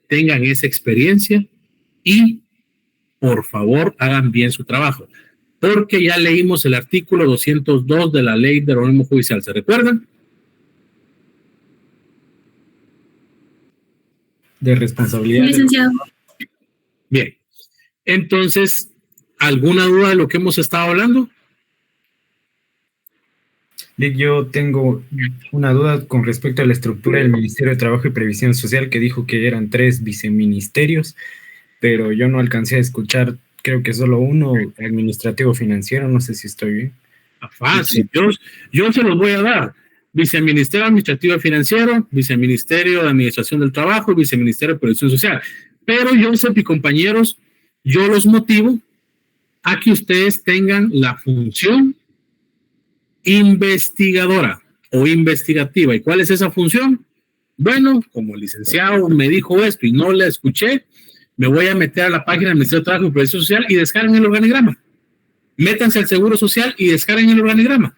tengan esa experiencia y, por favor, hagan bien su trabajo. Porque ya leímos el artículo 202 de la Ley de Organismo Judicial. ¿Se recuerdan? De responsabilidad. Licenciado. Bien. Entonces, ¿alguna duda de lo que hemos estado hablando? Yo tengo una duda con respecto a la estructura del Ministerio de Trabajo y Previsión Social, que dijo que eran 3 viceministerios, pero yo no alcancé a escuchar, creo que solo uno, administrativo financiero, no sé si estoy bien. Fácil, yo se los voy a dar. Viceministerio Administrativo y Financiero, Viceministerio de Administración del Trabajo y Viceministerio de Previsión Social. Pero yo, y compañeros, yo los motivo a que ustedes tengan la función investigadora o investigativa. ¿Y cuál es esa función? Bueno, como el licenciado me dijo esto y no la escuché, me voy a meter a la página del Ministerio de Trabajo y Previsión Social y descarguen el organigrama. Métanse al Seguro Social y descarguen el organigrama.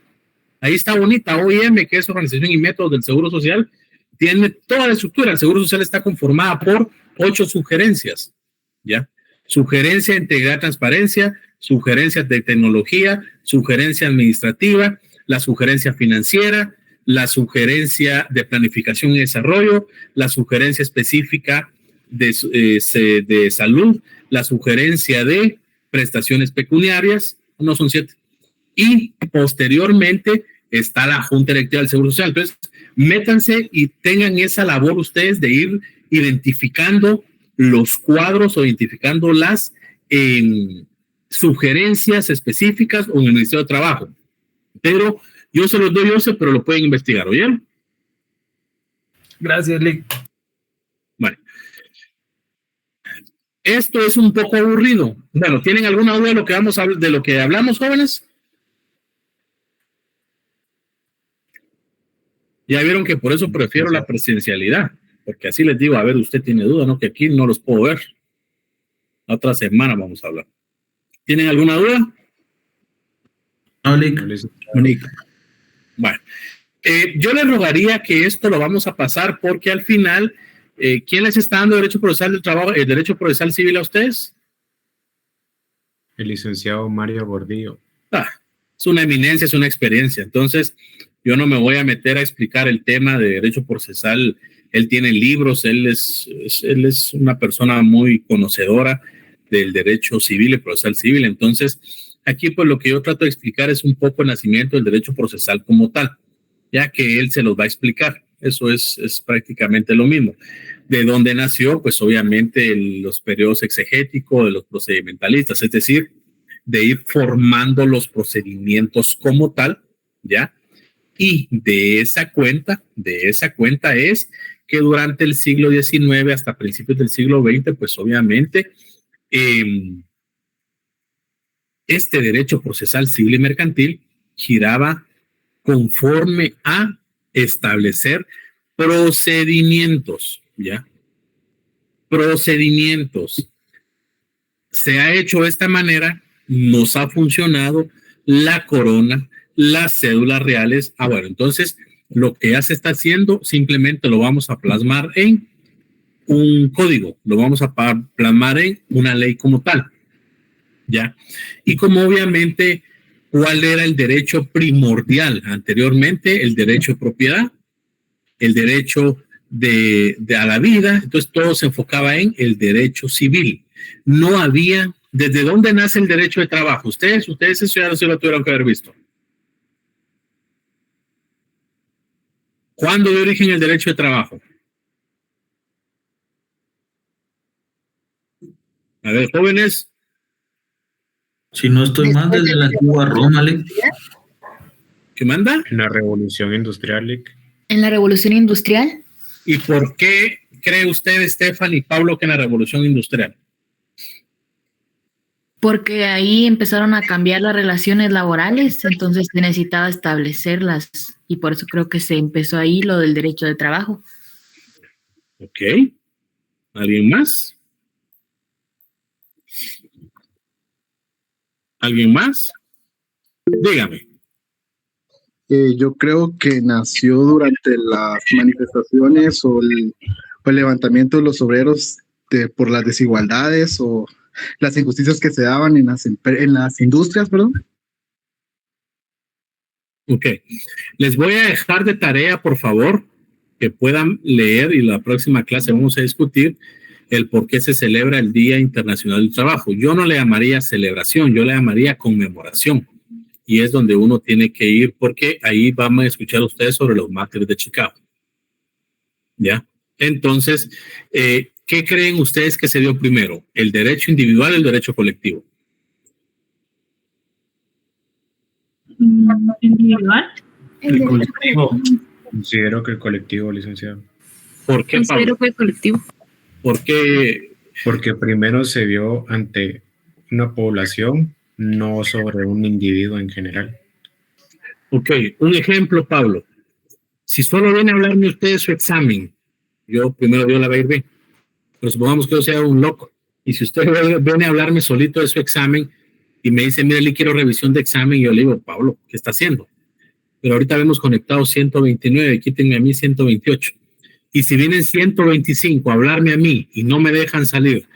Ahí está bonita, OIM, que es Organización y Métodos del Seguro Social, tiene toda la estructura. El Seguro Social está conformada por 8 sugerencias, ¿ya? Sugerencia de integridad y transparencia, sugerencias de tecnología, sugerencia administrativa, la sugerencia financiera, la sugerencia de planificación y desarrollo, la sugerencia específica de salud, la sugerencia de prestaciones pecuniarias, no son 7. Y posteriormente está la Junta Directiva del Seguro Social. Entonces, métanse y tengan esa labor ustedes de ir identificando los cuadros o identificando las sugerencias específicas en el Ministerio de Trabajo. Pero yo se los doy, pero lo pueden investigar, ¿oyeron? Gracias, Lick. Bueno. Esto es un poco aburrido. Bueno, ¿tienen alguna duda de lo que hablamos, jóvenes? Ya vieron que por eso prefiero la presencialidad, porque así les digo, a ver, usted tiene duda, ¿no? Que aquí no los puedo ver. La otra semana vamos a hablar. ¿Tienen alguna duda? No, Lick. Bueno, yo les rogaría que esto lo vamos a pasar porque al final, ¿quién les está dando derecho procesal del trabajo, el derecho procesal civil a ustedes? El licenciado Mario Gordillo. Es una eminencia, es una experiencia. Entonces, yo no me voy a meter a explicar el tema de derecho procesal. Él tiene libros, él es una persona muy conocedora del derecho civil y procesal civil. Entonces, aquí pues lo que yo trato de explicar es un poco el nacimiento del derecho procesal como tal, ya que él se los va a explicar. Eso es prácticamente lo mismo. ¿De dónde nació? Pues obviamente los periodos exegéticos de los procedimentalistas, es decir, de ir formando los procedimientos como tal, ¿ya? Y de esa cuenta es que durante el siglo XIX hasta principios del siglo XX, pues obviamente este derecho procesal civil y mercantil giraba conforme a establecer procedimientos, ¿ya? Procedimientos. Se ha hecho de esta manera, nos ha funcionado la corona, las cédulas reales. Bueno, entonces lo que ya se está haciendo simplemente lo vamos a plasmar en un código, lo vamos a plasmar en una ley como tal, ¿ya? Y como obviamente, ¿cuál era el derecho primordial anteriormente? El derecho de propiedad, el derecho a la vida. Entonces todo se enfocaba en el derecho civil. No había, ¿desde dónde nace el derecho de trabajo? Ustedes eso ya no se lo tuvieron que haber visto. ¿Cuándo dio origen el derecho de trabajo? A ver, jóvenes. Si no estoy mal, desde la antigua Roma, Lick. ¿Qué manda? En la Revolución Industrial, Lick. ¿En la Revolución Industrial? ¿Y por qué cree usted, Estefan y Pablo, que en la Revolución Industrial? Porque ahí empezaron a cambiar las relaciones laborales, entonces se necesitaba establecerlas y por eso creo que se empezó ahí lo del derecho de trabajo. Ok. ¿Alguien más? ¿Alguien más? Dígame. Yo creo que nació durante las manifestaciones o el levantamiento de los obreros por las desigualdades o las injusticias que se daban en las industrias, perdón. Ok. Les voy a dejar de tarea, por favor, que puedan leer y la próxima clase vamos a discutir el por qué se celebra el Día Internacional del Trabajo. Yo no le llamaría celebración, yo le llamaría conmemoración. Y es donde uno tiene que ir porque ahí vamos a escuchar ustedes sobre los mártires de Chicago. ¿Ya? Entonces, ¿qué creen ustedes que se dio primero? ¿El derecho individual o el derecho colectivo? ¿Individual? El colectivo. Considero que el colectivo, licenciado. ¿Por qué, Considero que el colectivo. ¿Por qué? Porque primero se vio ante una población, no sobre un individuo en general. Ok, un ejemplo, Pablo. Si solo viene a hablarme usted de su examen, yo primero Dios la va a ir bien. Pero supongamos que yo sea un loco. Y si usted viene a hablarme solito de su examen y me dice, mire, le quiero revisión de examen, yo le digo, Pablo, ¿qué está haciendo? Pero ahorita vemos conectados 129, quítenme a mí 128. Y si vienen 125 a hablarme a mí y no me dejan salir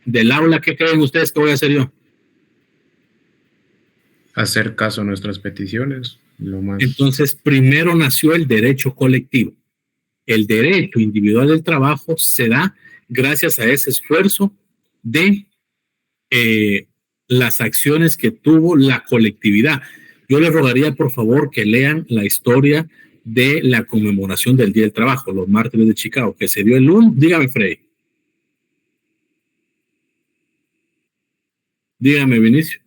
del aula, ¿qué creen ustedes que voy a hacer yo? Hacer caso a nuestras peticiones. Lo más... Entonces, primero nació el derecho colectivo. El derecho individual del trabajo se da gracias a ese esfuerzo de las acciones que tuvo la colectividad. Yo les rogaría, por favor, que lean la historia de la conmemoración del Día del Trabajo, los mártires de Chicago, que se dio el 1. Dígame, Freddy. Dígame, Vinicio.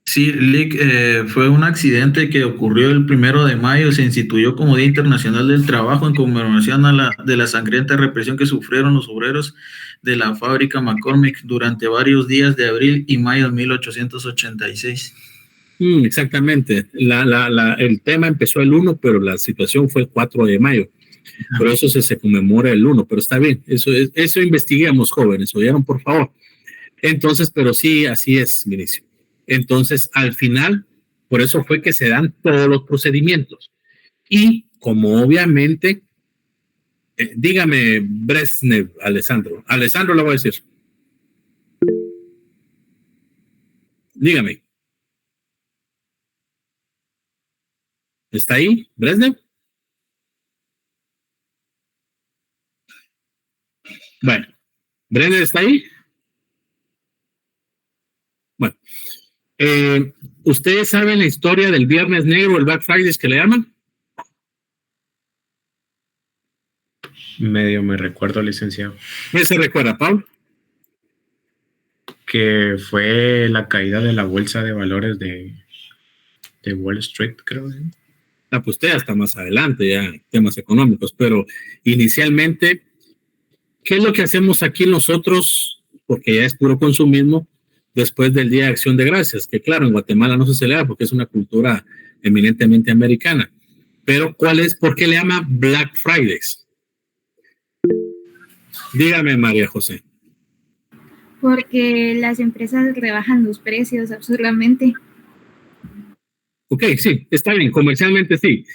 Sí, Lick, fue un accidente que ocurrió el 1 de mayo, se instituyó como Día Internacional del Trabajo en conmemoración de la sangrienta represión que sufrieron los obreros de la fábrica McCormick durante varios días de abril y mayo de 1886. Exactamente. El tema empezó el 1, pero la situación fue el 4 de mayo. Por eso se conmemora el 1, pero está bien. Eso investiguemos, jóvenes, ¿oyeron, por favor? Entonces, pero sí, así es, Vinicio. Entonces, al final, por eso fue que se dan todos los procedimientos. Y como obviamente, dígame, Brezhnev, Alessandro. Alessandro le voy a decir. Dígame. ¿Está ahí, Brezhnev? Bueno, ¿Brezhnev está ahí? Bueno. ¿Ustedes saben la historia del Viernes Negro, el Black Friday que le llaman? Medio me recuerdo, licenciado. ¿Qué se recuerda, Pablo? Que fue la caída de la bolsa de valores de Wall Street, creo. Pues usted hasta más adelante, ya temas económicos, pero inicialmente, ¿qué es lo que hacemos aquí nosotros? Porque ya es puro consumismo. Después del Día de Acción de Gracias, que claro, en Guatemala no se celebra porque es una cultura eminentemente americana. Pero ¿por qué le llama Black Fridays? Dígame, María José. Porque las empresas rebajan los precios absurdamente. Ok, sí, está bien, comercialmente sí.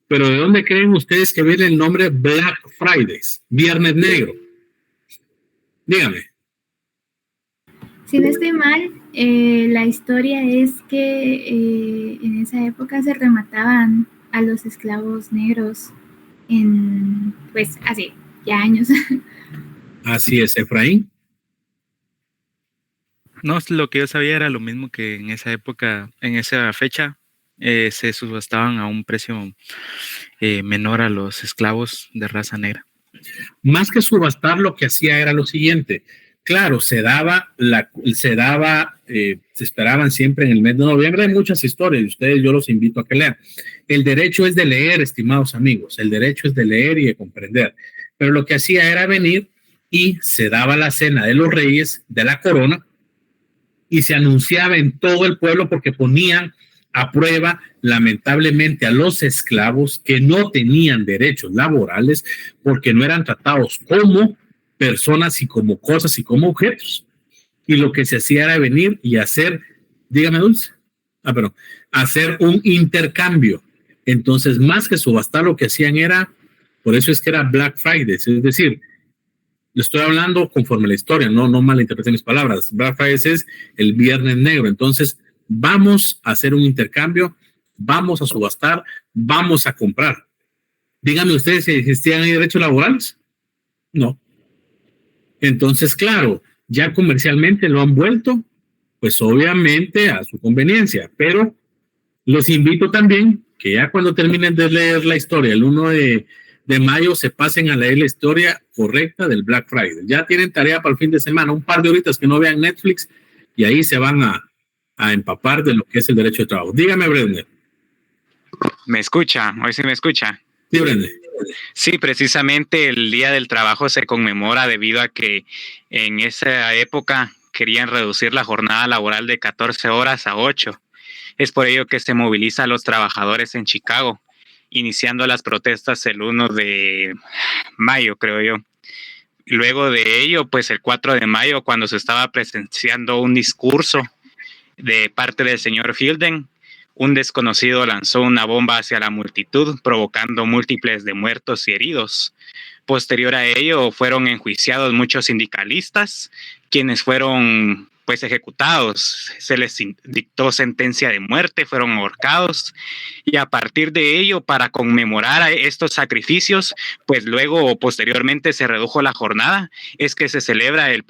Pero ¿de dónde creen ustedes que viene el nombre Black Fridays? Viernes Negro. Dígame. Si no estoy mal, la historia es que en esa época se remataban a los esclavos negros pues hace ya años. Así es, Efraín. No, lo que yo sabía era lo mismo, que en esa época, en esa fecha, se subastaban a un precio menor a los esclavos de raza negra. Más que subastar, lo que hacía era lo siguiente. Claro, se esperaban siempre en el mes de noviembre. Hay muchas historias y ustedes, yo los invito a que lean. El derecho es de leer, estimados amigos. El derecho es de leer y de comprender. Pero lo que hacía era venir y se daba la cena de los reyes, de la corona, y se anunciaba en todo el pueblo porque ponían aprueba lamentablemente a los esclavos que no tenían derechos laborales porque no eran tratados como personas y como cosas y como objetos. Y lo que se hacía era venir y hacer, dígame Dulce, hacer un intercambio. Entonces, más que subastar, lo que hacían era, por eso es que era Black Friday, es decir, le estoy hablando conforme a la historia, no malinterpreten mis palabras. Black Friday es el viernes negro. Entonces, vamos a hacer un intercambio, vamos a subastar, vamos a comprar. Díganme ustedes si existían derechos laborales. No. Entonces, claro, ya comercialmente lo han vuelto, pues obviamente a su conveniencia, pero los invito también que ya cuando terminen de leer la historia, el 1 de mayo, se pasen a leer la historia correcta del Black Friday. Ya tienen tarea para el fin de semana, un par de horitas que no vean Netflix y ahí se van a empapar de lo que es el derecho de trabajo. Dígame, Brenner. ¿Me escucha? ¿Hoy sí me escucha? Sí, Brenner. Sí, precisamente el Día del Trabajo se conmemora debido a que en esa época querían reducir la jornada laboral de 14 horas a 8. Es por ello que se moviliza a los trabajadores en Chicago, iniciando las protestas el 1 de mayo, creo yo. Luego de ello, pues el 4 de mayo, cuando se estaba presenciando un discurso de parte del señor Hilden, un desconocido lanzó una bomba hacia la multitud, provocando múltiples de muertos y heridos. Posterior a ello, fueron enjuiciados muchos sindicalistas, quienes fueron pues ejecutados, se les dictó sentencia de muerte, fueron ahorcados, y a partir de ello, para conmemorar a estos sacrificios, pues luego posteriormente se redujo la jornada, es que se celebra el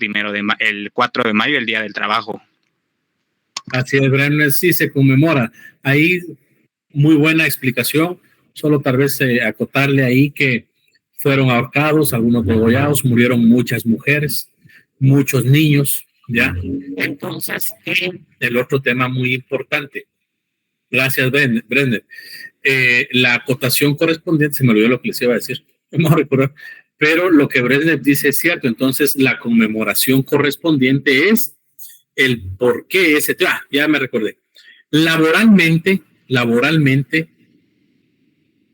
4 de mayo, el Día del Trabajo. Así es, Brenner, sí se conmemora. Ahí, muy buena explicación, solo tal vez acotarle ahí que fueron ahorcados, algunos degollados, murieron muchas mujeres, muchos niños, ¿ya? Entonces, el otro tema muy importante. Gracias, Brenner. La acotación correspondiente, se me olvidó lo que les iba a decir, no me recuerdo, pero lo que Brenner dice es cierto. Entonces, la conmemoración correspondiente es el por qué ese tema. Ya me recordé. Laboralmente,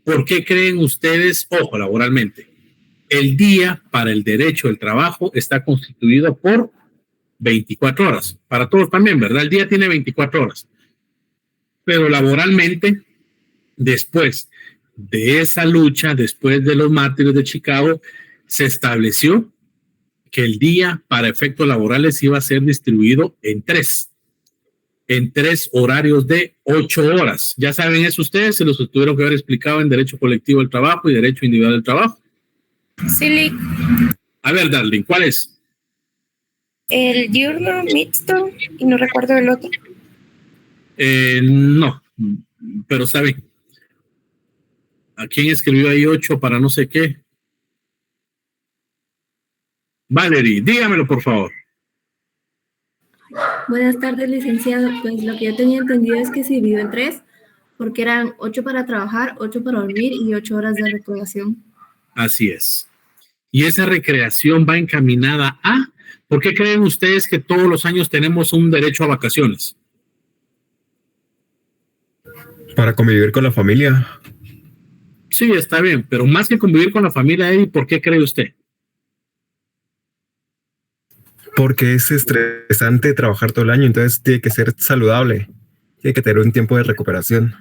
¿por qué creen ustedes? Ojo, laboralmente, el día para el derecho del trabajo está constituido por 24 horas. Para todos también, ¿verdad? El día tiene 24 horas. Pero laboralmente, después de esa lucha, después de los mártires de Chicago, se estableció que el día para efectos laborales iba a ser distribuido en tres horarios de 8 horas. ¿Ya saben eso ustedes? Se los tuvieron que haber explicado en Derecho Colectivo del Trabajo y Derecho Individual del Trabajo. Sí, Lick. A ver, Darling, ¿cuál es? El diurno, mixto, y no recuerdo el otro. No, pero saben. ¿A quién escribió ahí 8 para no sé qué? Valerie, dígamelo, por favor. Buenas tardes, licenciado. Pues lo que yo tenía entendido es que se dividió en 3, porque eran 8 para trabajar, 8 para dormir y 8 horas de recreación. Así es. Y esa recreación va encaminada a... ¿Por qué creen ustedes que todos los años tenemos un derecho a vacaciones? Para convivir con la familia. Sí, está bien, pero más que convivir con la familia, Eddie, ¿por qué cree usted? Porque es estresante trabajar todo el año, entonces tiene que ser saludable, tiene que tener un tiempo de recuperación.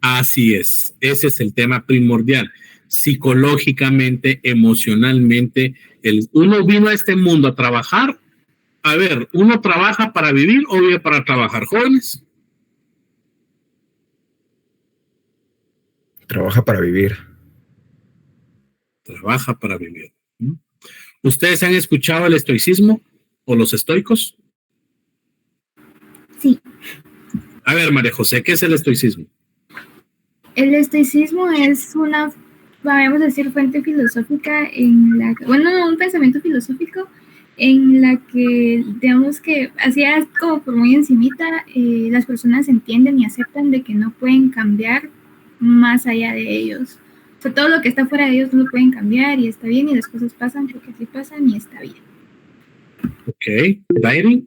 Así es, ese es el tema primordial. Psicológicamente, emocionalmente, uno vino a este mundo a trabajar. A ver, ¿uno trabaja para vivir o vive para trabajar, jóvenes? Trabaja para vivir. Trabaja para vivir. ¿Ustedes han escuchado el estoicismo o los estoicos? Sí. A ver, María José, ¿qué es el estoicismo? El estoicismo es una, podemos decir, fuente filosófica en la, un pensamiento filosófico en la que, digamos que, así como por muy encimita, las personas entienden y aceptan de que no pueden cambiar más allá de ellos. O sea, todo lo que está fuera de ellos no lo pueden cambiar y está bien, y las cosas pasan porque así pasan y está bien. Ok, Dairi.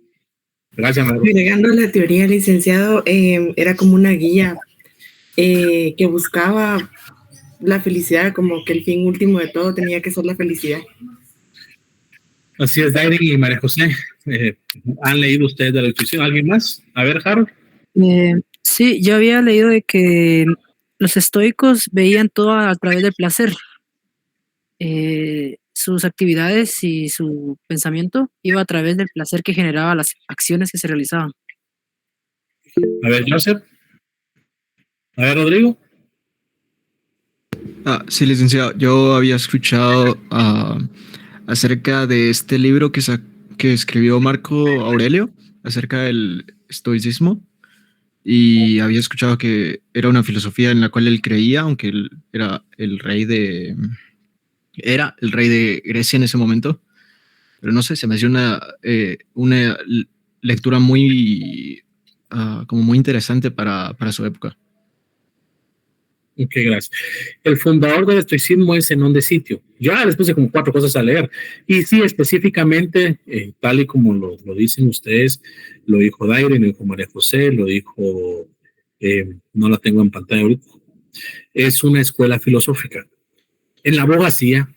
Gracias, María. Agregando la teoría, licenciado, era como una guía que buscaba la felicidad, como que el fin último de todo tenía que ser la felicidad. Así es, Dairi y María José. ¿Han leído ustedes de la intuición? ¿Alguien más? A ver, Harold. Sí, yo había leído de que los estoicos veían todo a través del placer. Sus actividades y su pensamiento iba a través del placer que generaba las acciones que se realizaban. A ver, Joseph. A ver, Rodrigo. Sí, licenciado. Yo había escuchado acerca de este libro que escribió Marco Aurelio acerca del estoicismo, y había escuchado que era una filosofía en la cual él creía, aunque él era el rey de Grecia en ese momento, pero no sé, se me hacía una lectura muy como muy interesante para su época. Ok, gracias. El fundador del estoicismo es Zenón de Sitio. Ya les puse como 4 cosas a leer. Y sí, específicamente, tal y como lo dicen ustedes, lo dijo Daire, lo dijo María José, lo dijo, no la tengo en pantalla ahorita, es una escuela filosófica. En la abogacía,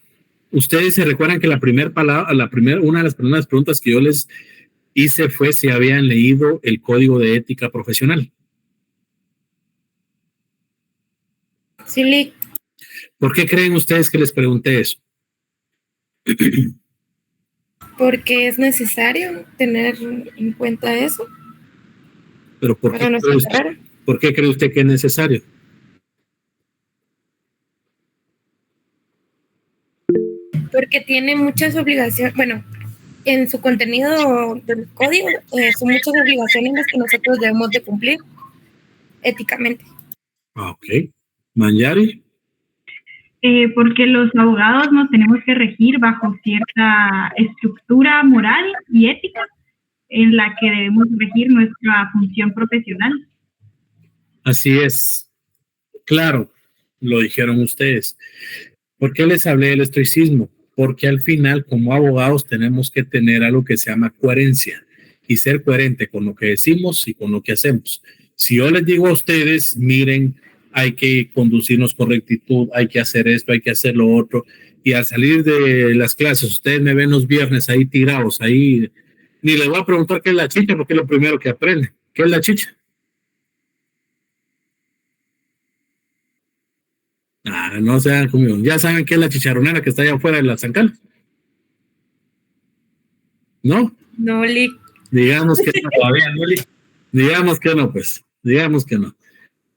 ustedes se recuerdan que una de las primeras preguntas que yo les hice fue si habían leído el Código de Ética Profesional. Sí. ¿Por qué creen ustedes que les pregunté eso? Porque es necesario tener en cuenta eso. Pero ¿por qué cree usted que es necesario? Porque tiene muchas obligaciones, bueno, en su contenido del código son muchas obligaciones las que nosotros debemos de cumplir éticamente. Ok. Manjari. Porque los abogados nos tenemos que regir bajo cierta estructura moral y ética en la que debemos regir nuestra función profesional. Así es. Claro, lo dijeron ustedes. ¿Por qué les hablé del estoicismo? Porque al final, como abogados, tenemos que tener algo que se llama coherencia y ser coherente con lo que decimos y con lo que hacemos. Si yo les digo a ustedes, miren, hay que conducirnos con rectitud, hay que hacer esto, hay que hacer lo otro, y al salir de las clases, ustedes me ven los viernes ahí tirados, ahí, ni les voy a preguntar qué es la chicha, porque es lo primero que aprenden. ¿Qué es la chicha? No se hagan conmigo. Ya saben qué es la chicharronera que está allá afuera de la Zancal. ¿No? No, Lick. Digamos que no, todavía no, Lick. Digamos que no, pues. Digamos que no.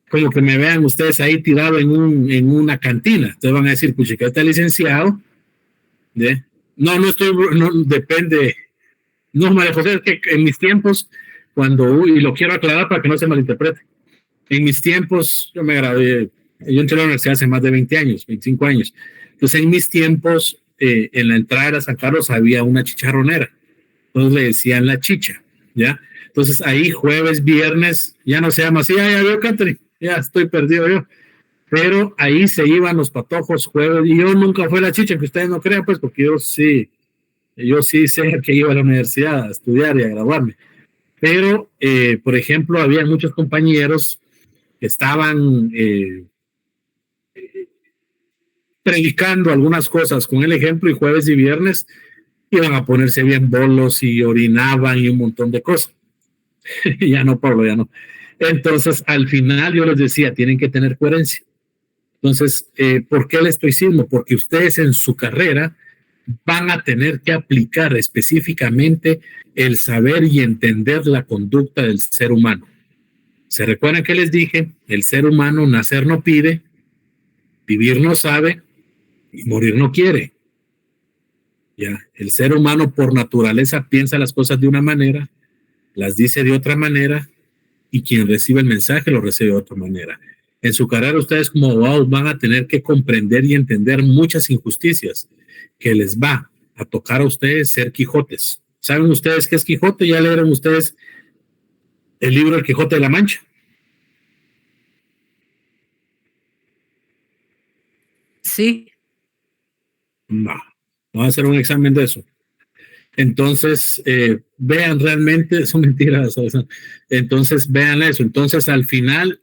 Como que me vean ustedes ahí tirado en una cantina. Entonces van a decir, puchica, está licenciado. ¿De? No depende. No, María José, es que en mis tiempos, y lo quiero aclarar para que no se malinterprete. En mis tiempos, yo me gradué. Yo entré a la universidad hace más de 20 años, 25 años. Entonces, en mis tiempos, en la entrada de San Carlos había una chicharronera. Entonces le decían la chicha, ¿ya? Entonces, ahí jueves, viernes, ya no se llama así, ya veo, Catherine, ya estoy perdido yo. Pero ahí se iban los patojos jueves, y yo nunca fui la chicha, que ustedes no crean, pues, porque yo sí sé que iba a la universidad a estudiar y a graduarme. Pero, por ejemplo, había muchos compañeros que estaban predicando algunas cosas con el ejemplo, y jueves y viernes iban a ponerse bien bolos y orinaban y un montón de cosas. Ya no, Pablo, ya no. Entonces, al final yo les decía, tienen que tener coherencia. Entonces, ¿por qué el estoicismo? Porque ustedes en su carrera van a tener que aplicar específicamente el saber y entender la conducta del ser humano. ¿Se recuerdan que les dije? El ser humano nacer no pide, vivir no sabe y morir no quiere. Ya, el ser humano por naturaleza piensa las cosas de una manera, las dice de otra manera, y quien recibe el mensaje lo recibe de otra manera. En su carrera ustedes como abogados van a tener que comprender y entender muchas injusticias que les va a tocar a ustedes ser Quijotes. ¿Saben ustedes qué es Quijote? ¿Ya leyeron ustedes el libro El Quijote de la Mancha? Sí. No. Vamos a hacer un examen de eso. Entonces, vean, realmente son mentiras. O sea, entonces, vean eso. Entonces, al final,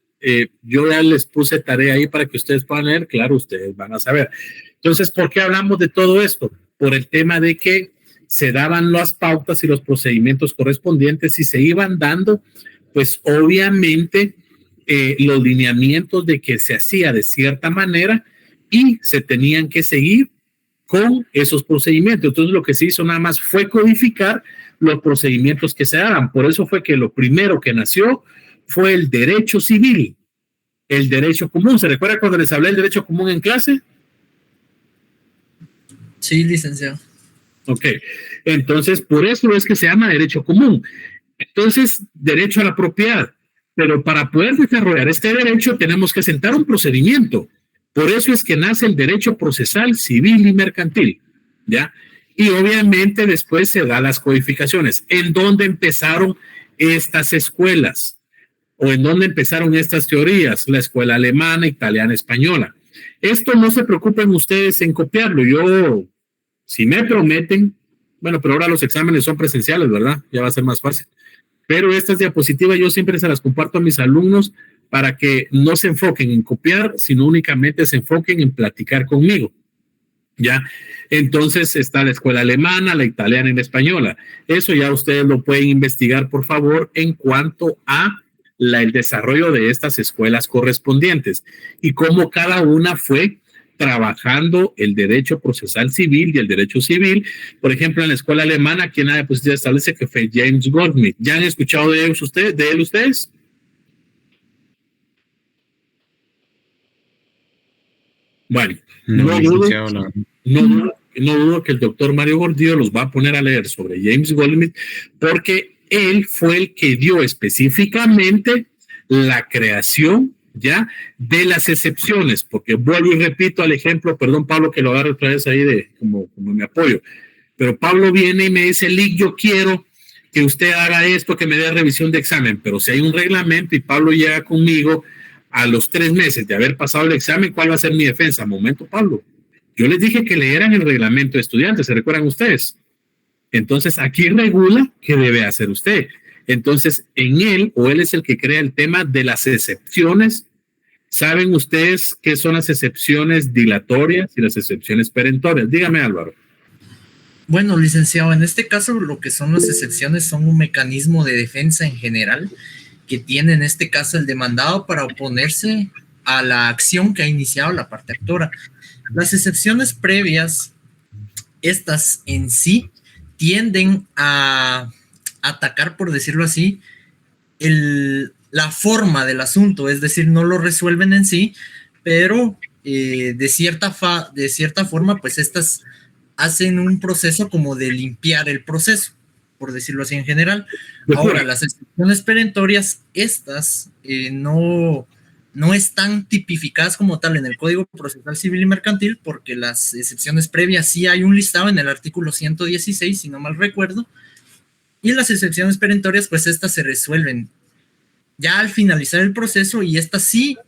yo ya les puse tarea ahí para que ustedes puedan leer. Claro, ustedes van a saber. Entonces, ¿por qué hablamos de todo esto? Por el tema de que se daban las pautas y los procedimientos correspondientes y se iban dando, pues obviamente, los lineamientos de que se hacía de cierta manera y se tenían que seguir con esos procedimientos. Entonces, lo que se hizo nada más fue codificar los procedimientos que se daban. Por eso fue que lo primero que nació fue el derecho civil, el derecho común. ¿Se recuerda cuando les hablé del derecho común en clase? Sí, licenciado. Ok, entonces por eso es que se llama derecho común. Entonces, derecho a la propiedad. Pero para poder desarrollar este derecho tenemos que sentar un procedimiento. Por eso es que nace el derecho procesal, civil y mercantil, ¿ya? Y obviamente después se da las codificaciones. ¿En dónde empezaron estas escuelas? ¿O en dónde empezaron estas teorías? La escuela alemana, italiana, española. Esto no se preocupen ustedes en copiarlo. Yo, si me prometen, bueno, pero ahora los exámenes son presenciales, ¿verdad? Ya va a ser más fácil. Pero estas diapositivas yo siempre se las comparto a mis alumnos para que no se enfoquen en copiar, sino únicamente se enfoquen en platicar conmigo, ¿ya? Entonces está la escuela alemana, la italiana y la española. Eso ya ustedes lo pueden investigar, por favor, en cuanto a el desarrollo de estas escuelas correspondientes y cómo cada una fue trabajando el derecho procesal civil y el derecho civil. Por ejemplo, en la escuela alemana, aquí en la diapositiva establece que fue James Goldsmith. ¿Ya han escuchado de él ustedes? Bueno, no dudo que el doctor Mario Gordillo los va a poner a leer sobre James Goldsmith, porque él fue el que dio específicamente la creación ya de las excepciones, porque vuelvo y repito al ejemplo, perdón Pablo que lo agarre otra vez ahí de como me apoyo, pero Pablo viene y me dice, Lick, yo quiero que usted haga esto, que me dé revisión de examen, pero si hay un reglamento y Pablo llega conmigo a los 3 meses de haber pasado el examen, ¿cuál va a ser mi defensa? Momento, Pablo. Yo les dije que leyeran el reglamento de estudiantes, ¿se recuerdan ustedes? Entonces, aquí regula qué debe hacer usted. Entonces, en él, o él es el que crea el tema de las excepciones. ¿Saben ustedes qué son las excepciones dilatorias y las excepciones perentorias? Dígame, Álvaro. Bueno, licenciado, en este caso lo que son las excepciones son un mecanismo de defensa en general que tiene en este caso el demandado para oponerse a la acción que ha iniciado la parte actora. Las excepciones previas, estas en sí, tienden a atacar, por decirlo así, la forma del asunto, es decir, no lo resuelven en sí, pero de cierta forma, pues estas hacen un proceso como de limpiar el proceso, por decirlo así en general. Ahora, las excepciones perentorias, estas no están tipificadas como tal en el Código Procesal Civil y Mercantil, porque las excepciones previas sí hay un listado en el artículo 116, si no mal recuerdo, y las excepciones perentorias, pues estas se resuelven ya al finalizar el proceso y estas sí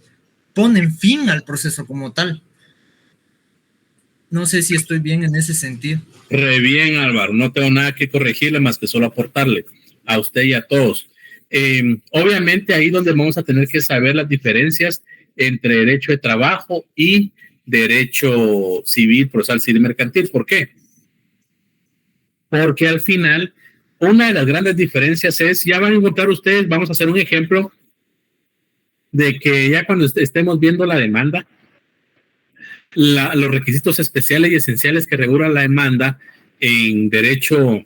ponen fin al proceso como tal. No sé si estoy bien en ese sentido. Re bien, Álvaro. No tengo nada que corregirle más que solo aportarle a usted y a todos. Obviamente ahí donde vamos a tener que saber las diferencias entre derecho de trabajo y derecho civil, procesal, civil y mercantil. ¿Por qué? Porque al final una de las grandes diferencias es, ya van a encontrar ustedes, vamos a hacer un ejemplo de que ya cuando estemos viendo la demanda, los requisitos especiales y esenciales que regulan la demanda en derecho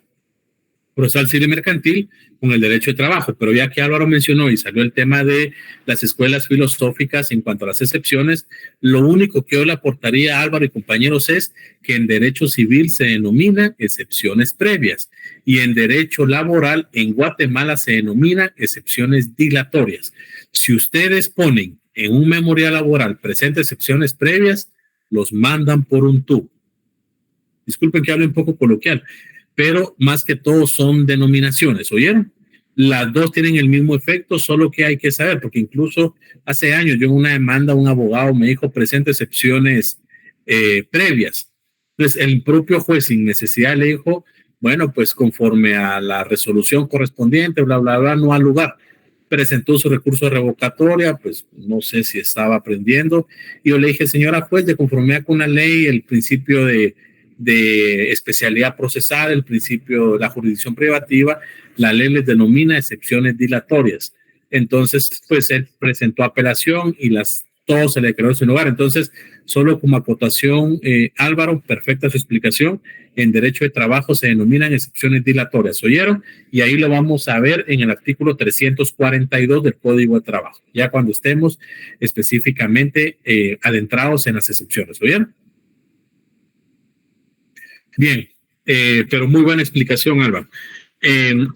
procesal civil y mercantil con el derecho de trabajo, pero ya que Álvaro mencionó y salió el tema de las escuelas filosóficas en cuanto a las excepciones, lo único que yo le aportaría a Álvaro y compañeros es que en derecho civil se denomina excepciones previas y en derecho laboral en Guatemala se denomina excepciones dilatorias. Si ustedes ponen en un memorial laboral presente excepciones previas, los mandan por un tubo. Disculpen que hable un poco coloquial, pero más que todo son denominaciones, ¿oyeron? Las dos tienen el mismo efecto, solo que hay que saber, porque incluso hace años yo en una demanda un abogado me dijo presente excepciones previas. Entonces el propio juez sin necesidad le dijo, Bueno, pues conforme a la resolución correspondiente, bla, bla, bla, no al lugar. Presentó su recurso de revocatoria, pues no sé si estaba aprendiendo. Y yo le dije, señora juez, de conformidad con la ley, el principio de especialidad procesal, el principio de la jurisdicción privativa, la ley les denomina excepciones dilatorias. Entonces, pues él presentó apelación y todo se le declaró en su lugar. Entonces, solo como acotación, Álvaro, perfecta su explicación. En derecho de trabajo se denominan excepciones dilatorias, ¿oyeron? Y ahí lo vamos a ver en el artículo 342 del Código de Trabajo, ya cuando estemos específicamente adentrados en las excepciones, ¿oyeron? Bien, pero muy buena explicación, Álvaro.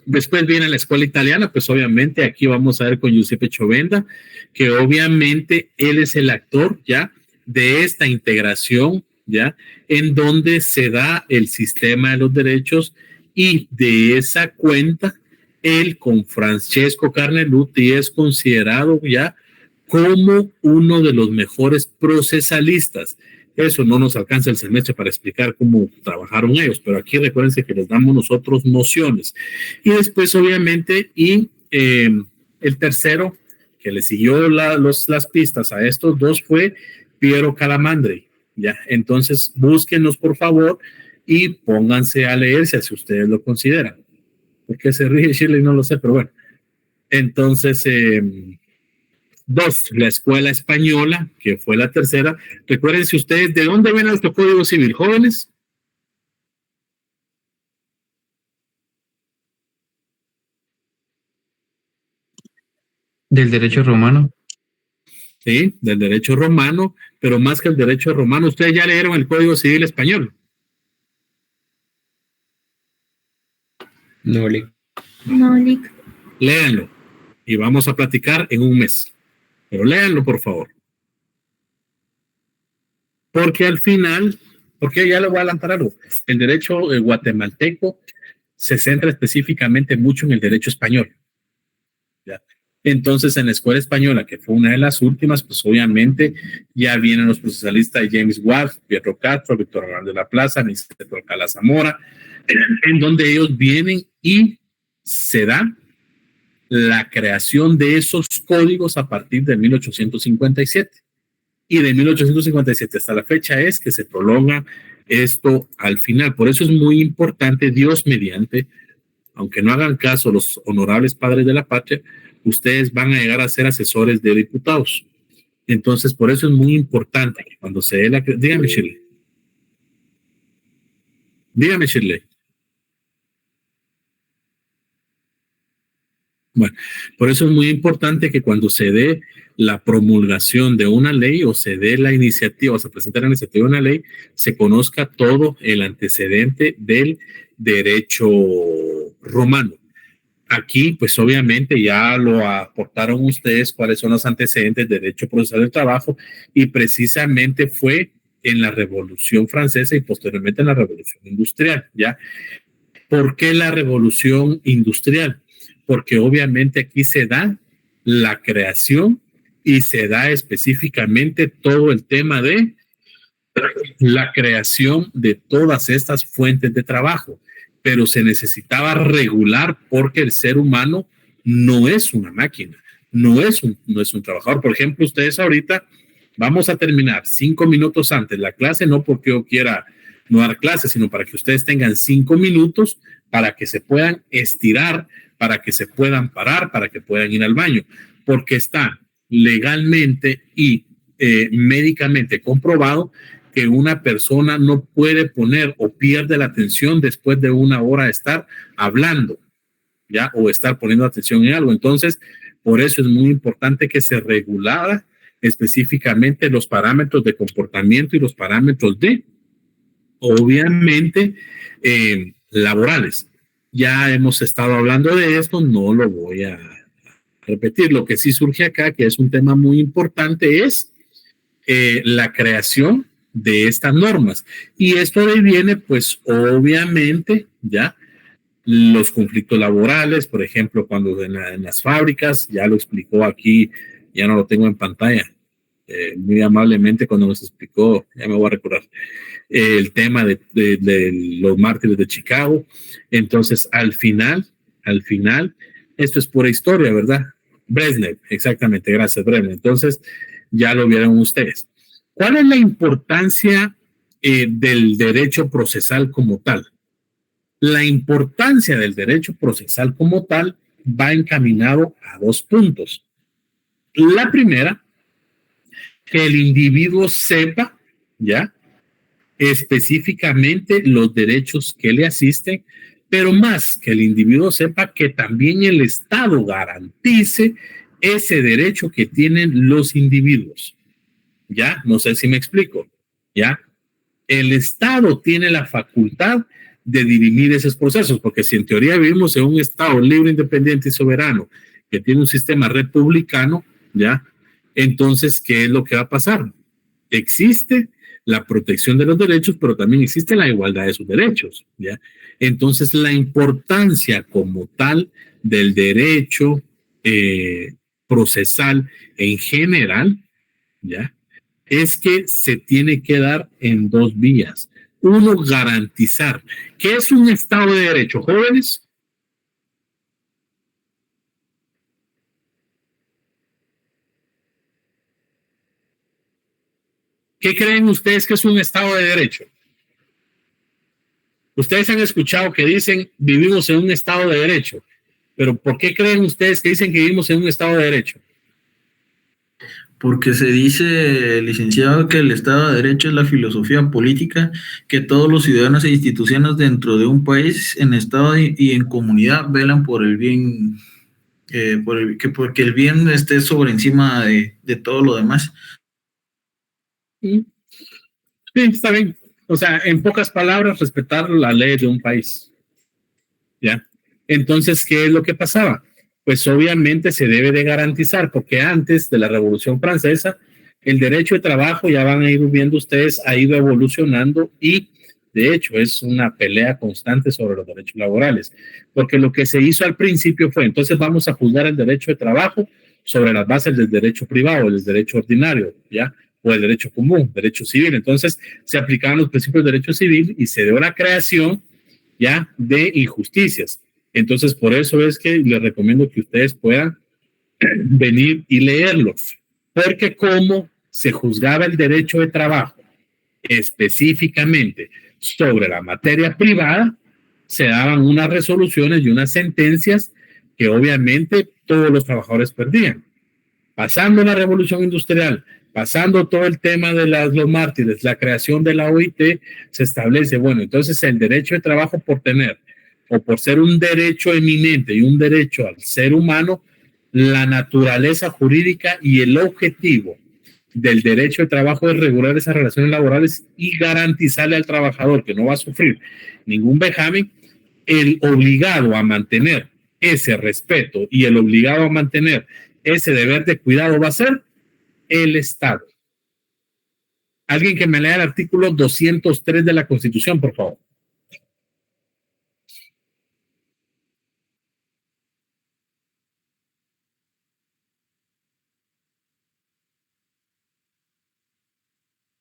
Después viene la escuela italiana, pues obviamente aquí vamos a ver con Giuseppe Chovenda, que obviamente él es el actor ya de esta integración, ya, en donde se da el sistema de los derechos, y de esa cuenta, él con Francesco Carnelutti es considerado ya como uno de los mejores procesalistas. Eso no nos alcanza el semestre para explicar cómo trabajaron ellos, pero aquí recuérdense que les damos nosotros nociones. Y después, obviamente, el tercero que le siguió las pistas a estos dos fue Piero Calamandri, ¿ya? Entonces, búsquenos, por favor, y pónganse a leer si ustedes lo consideran. ¿Por qué se ríe Shirley? No lo sé, pero bueno. Entonces, dos, la escuela española, que fue la tercera. Recuérdense ustedes, ¿de dónde ven nuestro Código Civil, jóvenes? Del derecho romano. Sí, del derecho romano, pero más que el derecho romano, ustedes ya leyeron el Código Civil español. No, Lick. No, Lick. Léanlo y vamos a platicar en un mes. Pero léanlo, por favor. Porque al final, porque ya le voy a adelantar algo, el derecho guatemalteco se centra específicamente mucho en el derecho español. ¿Ya? Entonces, en la escuela española, que fue una de las últimas, pues obviamente ya vienen los procesalistas de James Watt, Pietro Castro, Víctor Hernández de la Plaza, Niceto Alcalá Zamora, en donde ellos vienen y se da la creación de esos códigos a partir de 1857. Y de 1857 hasta la fecha es que se prolonga esto al final. Por eso es muy importante, Dios mediante, aunque no hagan caso los honorables padres de la patria, ustedes van a llegar a ser asesores de diputados. Entonces, por eso es muy importante que cuando se dé la... Dígame, Shirley. Dígame, Shirley. Bueno, por eso es muy importante que cuando se dé la promulgación de una ley o se dé la iniciativa, o se presente la iniciativa de una ley, se conozca todo el antecedente del derecho romano. Aquí, pues obviamente ya lo aportaron ustedes cuáles son los antecedentes del derecho procesal del trabajo, y precisamente fue en la Revolución Francesa y posteriormente en la Revolución Industrial, ¿ya? ¿Por qué la Revolución Industrial? Porque obviamente aquí se da la creación y se da específicamente todo el tema de la creación de todas estas fuentes de trabajo, pero se necesitaba regular porque el ser humano no es una máquina, no es un trabajador. Por ejemplo, ustedes ahorita vamos a terminar 5 minutos antes la clase, no porque yo quiera no dar clase, sino para que ustedes tengan 5 minutos para que se puedan estirar, para que se puedan parar, para que puedan ir al baño, porque está legalmente y médicamente comprobado que una persona no puede poner o pierde la atención después de 1 hora de estar hablando, ¿ya? O estar poniendo atención en algo. Entonces, por eso es muy importante que se regulara específicamente los parámetros de comportamiento y los parámetros de, obviamente, laborales. Ya hemos estado hablando de esto, no lo voy a repetir. Lo que sí surge acá, que es un tema muy importante, es la creación de estas normas. Y esto viene, pues, obviamente, ya, los conflictos laborales, por ejemplo, cuando en las fábricas, ya lo explicó aquí, ya no lo tengo en pantalla, muy amablemente cuando nos explicó, ya me voy a recordar, el tema de los mártires de Chicago. Entonces, al final, esto es pura historia, ¿verdad? Brezhnev, exactamente, gracias, Brezhnev. Entonces, ya lo vieron ustedes. ¿Cuál es la importancia del derecho procesal como tal? La importancia del derecho procesal como tal va encaminado a 2 puntos. La primera, que el individuo sepa, ¿ya?, específicamente los derechos que le asisten, pero más que el individuo sepa, que también el Estado garantice ese derecho que tienen los individuos. ¿Ya? No sé si me explico. ¿Ya? El Estado tiene la facultad de dirimir esos procesos, porque si en teoría vivimos en un Estado libre, independiente y soberano, que tiene un sistema republicano, ¿ya?, entonces, ¿qué es lo que va a pasar? Existe la protección de los derechos, pero también existe la igualdad de sus derechos, ¿ya? Entonces, la importancia como tal del derecho procesal en general, ¿ya?, es que se tiene que dar en 2 vías. Uno, garantizar. ¿Qué es un Estado de Derecho, jóvenes? ¿Qué creen ustedes que es un Estado de Derecho? Ustedes han escuchado que dicen vivimos en un Estado de Derecho, pero ¿por qué creen ustedes que dicen que vivimos en un Estado de Derecho? Porque se dice, licenciado, que el Estado de Derecho es la filosofía política que todos los ciudadanos e instituciones dentro de un país, en Estado y en comunidad, velan por el bien, porque el bien esté sobre encima de todo lo demás. Sí, está bien. O sea, en pocas palabras, respetar la ley de un país. ¿Ya? Entonces, ¿qué es lo que pasaba? Pues obviamente se debe de garantizar, porque antes de la Revolución Francesa, el derecho de trabajo, ya van a ir viendo ustedes, ha ido evolucionando y de hecho es una pelea constante sobre los derechos laborales, porque lo que se hizo al principio fue, entonces vamos a juzgar el derecho de trabajo sobre las bases del derecho privado, del derecho ordinario, ¿ya?, o el derecho común, derecho civil. Entonces se aplicaban los principios del derecho civil y se dio la creación, ¿ya?, de injusticias. Entonces, por eso es que les recomiendo que ustedes puedan venir y leerlo, porque como se juzgaba el derecho de trabajo específicamente sobre la materia privada, se daban unas resoluciones y unas sentencias que obviamente todos los trabajadores perdían. Pasando la revolución industrial, pasando todo el tema de los mártires, la creación de la OIT, se establece, bueno, entonces el derecho de trabajo por tener o por ser un derecho eminente y un derecho al ser humano, la naturaleza jurídica y el objetivo del derecho de trabajo es regular esas relaciones laborales y garantizarle al trabajador que no va a sufrir ningún vejamen, el obligado a mantener ese respeto y el obligado a mantener ese deber de cuidado va a ser el Estado. Alguien que me lea el artículo 203 de la Constitución, por favor.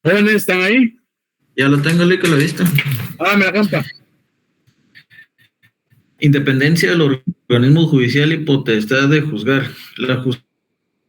¿Jóvenes están ahí? Ya lo tengo, que lo he visto. Me la campa. Independencia del organismo judicial y potestad de juzgar. La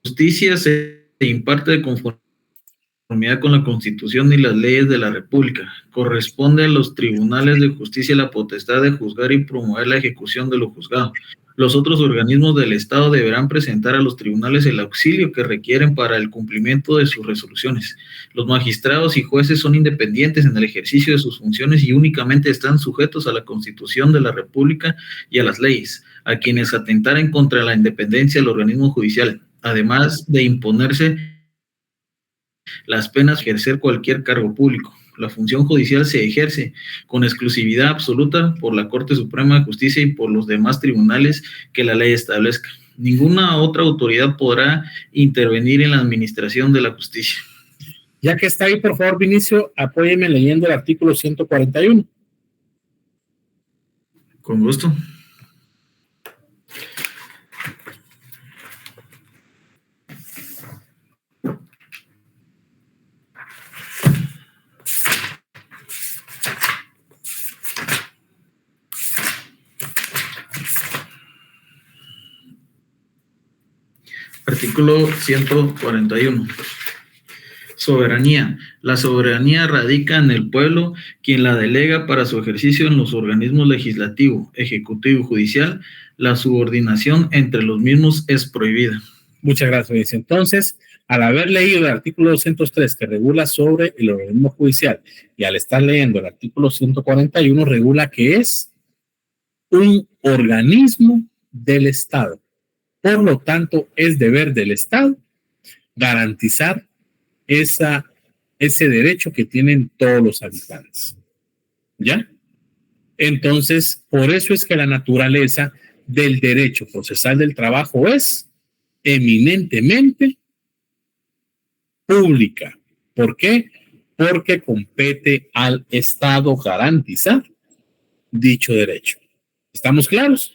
justicia se imparte de conformidad con la Constitución y las leyes de la República. Corresponde a los tribunales de justicia la potestad de juzgar y promover la ejecución de lo juzgado. Los otros organismos del Estado deberán presentar a los tribunales el auxilio que requieren para el cumplimiento de sus resoluciones. Los magistrados y jueces son independientes en el ejercicio de sus funciones y únicamente están sujetos a la Constitución de la República y a las leyes, a quienes atentaren contra la independencia del organismo judicial, además de imponerse las penas de ejercer cualquier cargo público. La función judicial se ejerce con exclusividad absoluta por la Corte Suprema de Justicia y por los demás tribunales que la ley establezca. Ninguna otra autoridad podrá intervenir en la administración de la justicia. Ya que está ahí, por favor, Vinicio, apóyeme leyendo el artículo 141. Con gusto. Artículo 141. Soberanía. La soberanía radica en el pueblo, quien la delega para su ejercicio en los organismos legislativo, ejecutivo y judicial. La subordinación entre los mismos es prohibida. Muchas gracias. Entonces, al haber leído el artículo 203 que regula sobre el organismo judicial y al estar leyendo el artículo 141 regula que es un organismo del Estado. Por lo tanto, es deber del Estado garantizar ese derecho que tienen todos los habitantes. ¿Ya? Entonces, por eso es que la naturaleza del derecho procesal del trabajo es eminentemente pública. ¿Por qué? Porque compete al Estado garantizar dicho derecho. ¿Estamos claros?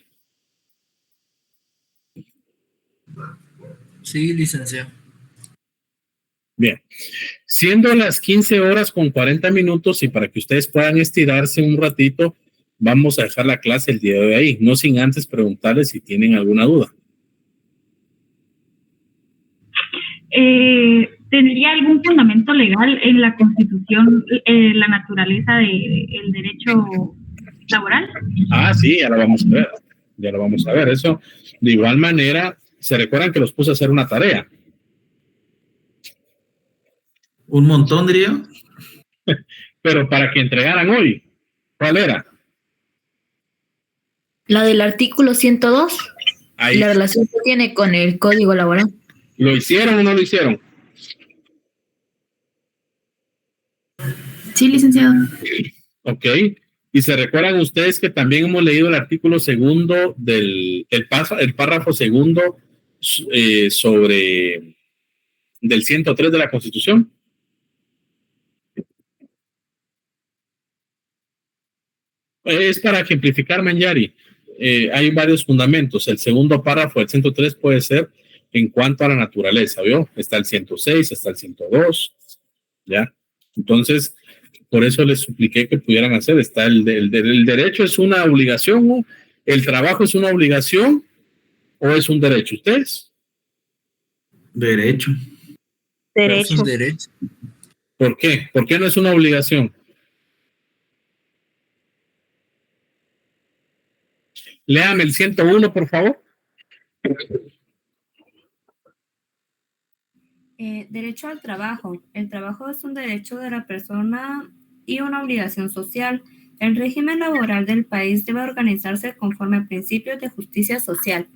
Sí, licenciado. Bien, siendo las 15 horas con 40 minutos y para que ustedes puedan estirarse un ratito, vamos a dejar la clase el día de hoy ahí, no sin antes preguntarles si tienen alguna duda. ¿Tendría algún fundamento legal en la Constitución la naturaleza del derecho laboral? Ah, sí, ya lo vamos a ver. Ya lo vamos a ver. Eso, de igual manera, se recuerdan que los puse a hacer una tarea. Un montón, diría. Pero para que entregaran hoy, ¿cuál era? La del artículo 102. Ahí. La relación que tiene con el Código Laboral. ¿Lo hicieron o no lo hicieron? Sí, licenciado. Ok. Y se recuerdan ustedes que también hemos leído el artículo segundo el párrafo segundo sobre del 103 de la Constitución. Es para ejemplificar, Manyari. Hay varios fundamentos. El segundo párrafo del 103 puede ser en cuanto a la naturaleza, ¿vio? Está el 106, está el 102, ¿ya? Entonces, por eso les supliqué que pudieran hacer. Está el derecho es una obligación, ¿no? ¿El trabajo es una obligación o es un derecho? ¿Ustedes? Derecho. Derecho. Es un derecho. ¿Por qué? ¿Por qué no es una obligación? Léame el 101, por favor. Derecho al trabajo. El trabajo es un derecho de la persona y una obligación social. El régimen laboral del país debe organizarse conforme a principios de justicia social.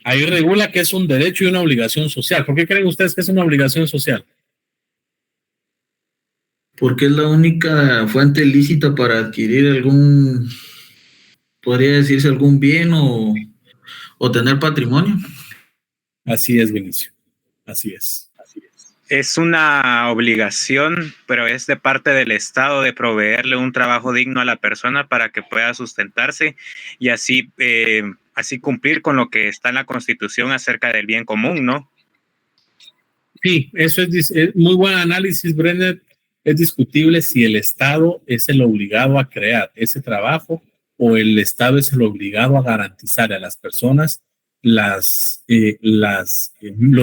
Ahí regula que es un derecho y una obligación social. ¿Por qué creen ustedes que es una obligación social? Porque es la única fuente lícita para adquirir algún, podría decirse, algún bien o tener patrimonio. Así es, Vinicio. Así es. Es una obligación, pero es de parte del Estado de proveerle un trabajo digno a la persona para que pueda sustentarse y así cumplir con lo que está en la Constitución acerca del bien común, ¿no? Sí, eso es muy buen análisis, Brenner. Es discutible si el Estado es el obligado a crear ese trabajo o el Estado es el obligado a garantizar a las personas los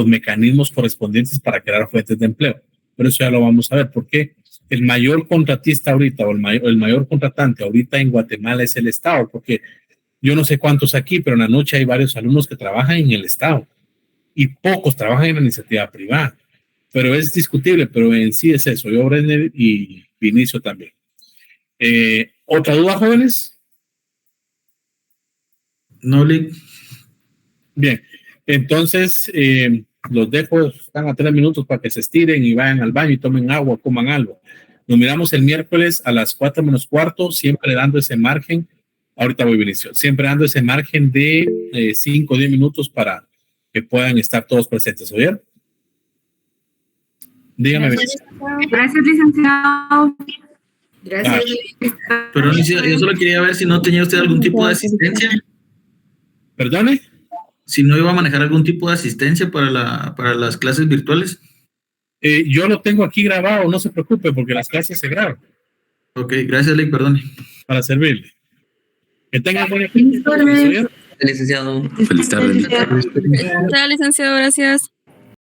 mecanismos correspondientes para crear fuentes de empleo. Pero eso ya lo vamos a ver, porque el mayor contratista ahorita o el mayor contratante ahorita en Guatemala es el Estado, porque yo no sé cuántos aquí, pero en la noche hay varios alumnos que trabajan en el Estado y pocos trabajan en la iniciativa privada. Pero es discutible, pero en sí es eso. Yo, Brenner y Vinicio también. ¿Otra duda, jóvenes? No, Lick. Bien, entonces los dejo, están a 3 minutos para que se estiren y vayan al baño y tomen agua, coman algo. Nos miramos el miércoles a las 4 menos cuarto, siempre dando ese margen. Ahorita voy, Vinicio. Siempre dando ese margen de 5 o 10 minutos para que puedan estar todos presentes. ¿Oyeron? Dígame. Gracias, licenciado. Gracias. Pero yo solo quería ver si no tenía usted algún tipo de asistencia. ¿Perdone? Si no iba a manejar algún tipo de asistencia para las clases virtuales. Yo lo tengo aquí grabado, no se preocupe, porque las clases se graban. Ok, gracias, Lick, perdone. Para servirle. Que tengan buena licenciado. Feliz tarde. Licenciado, gracias.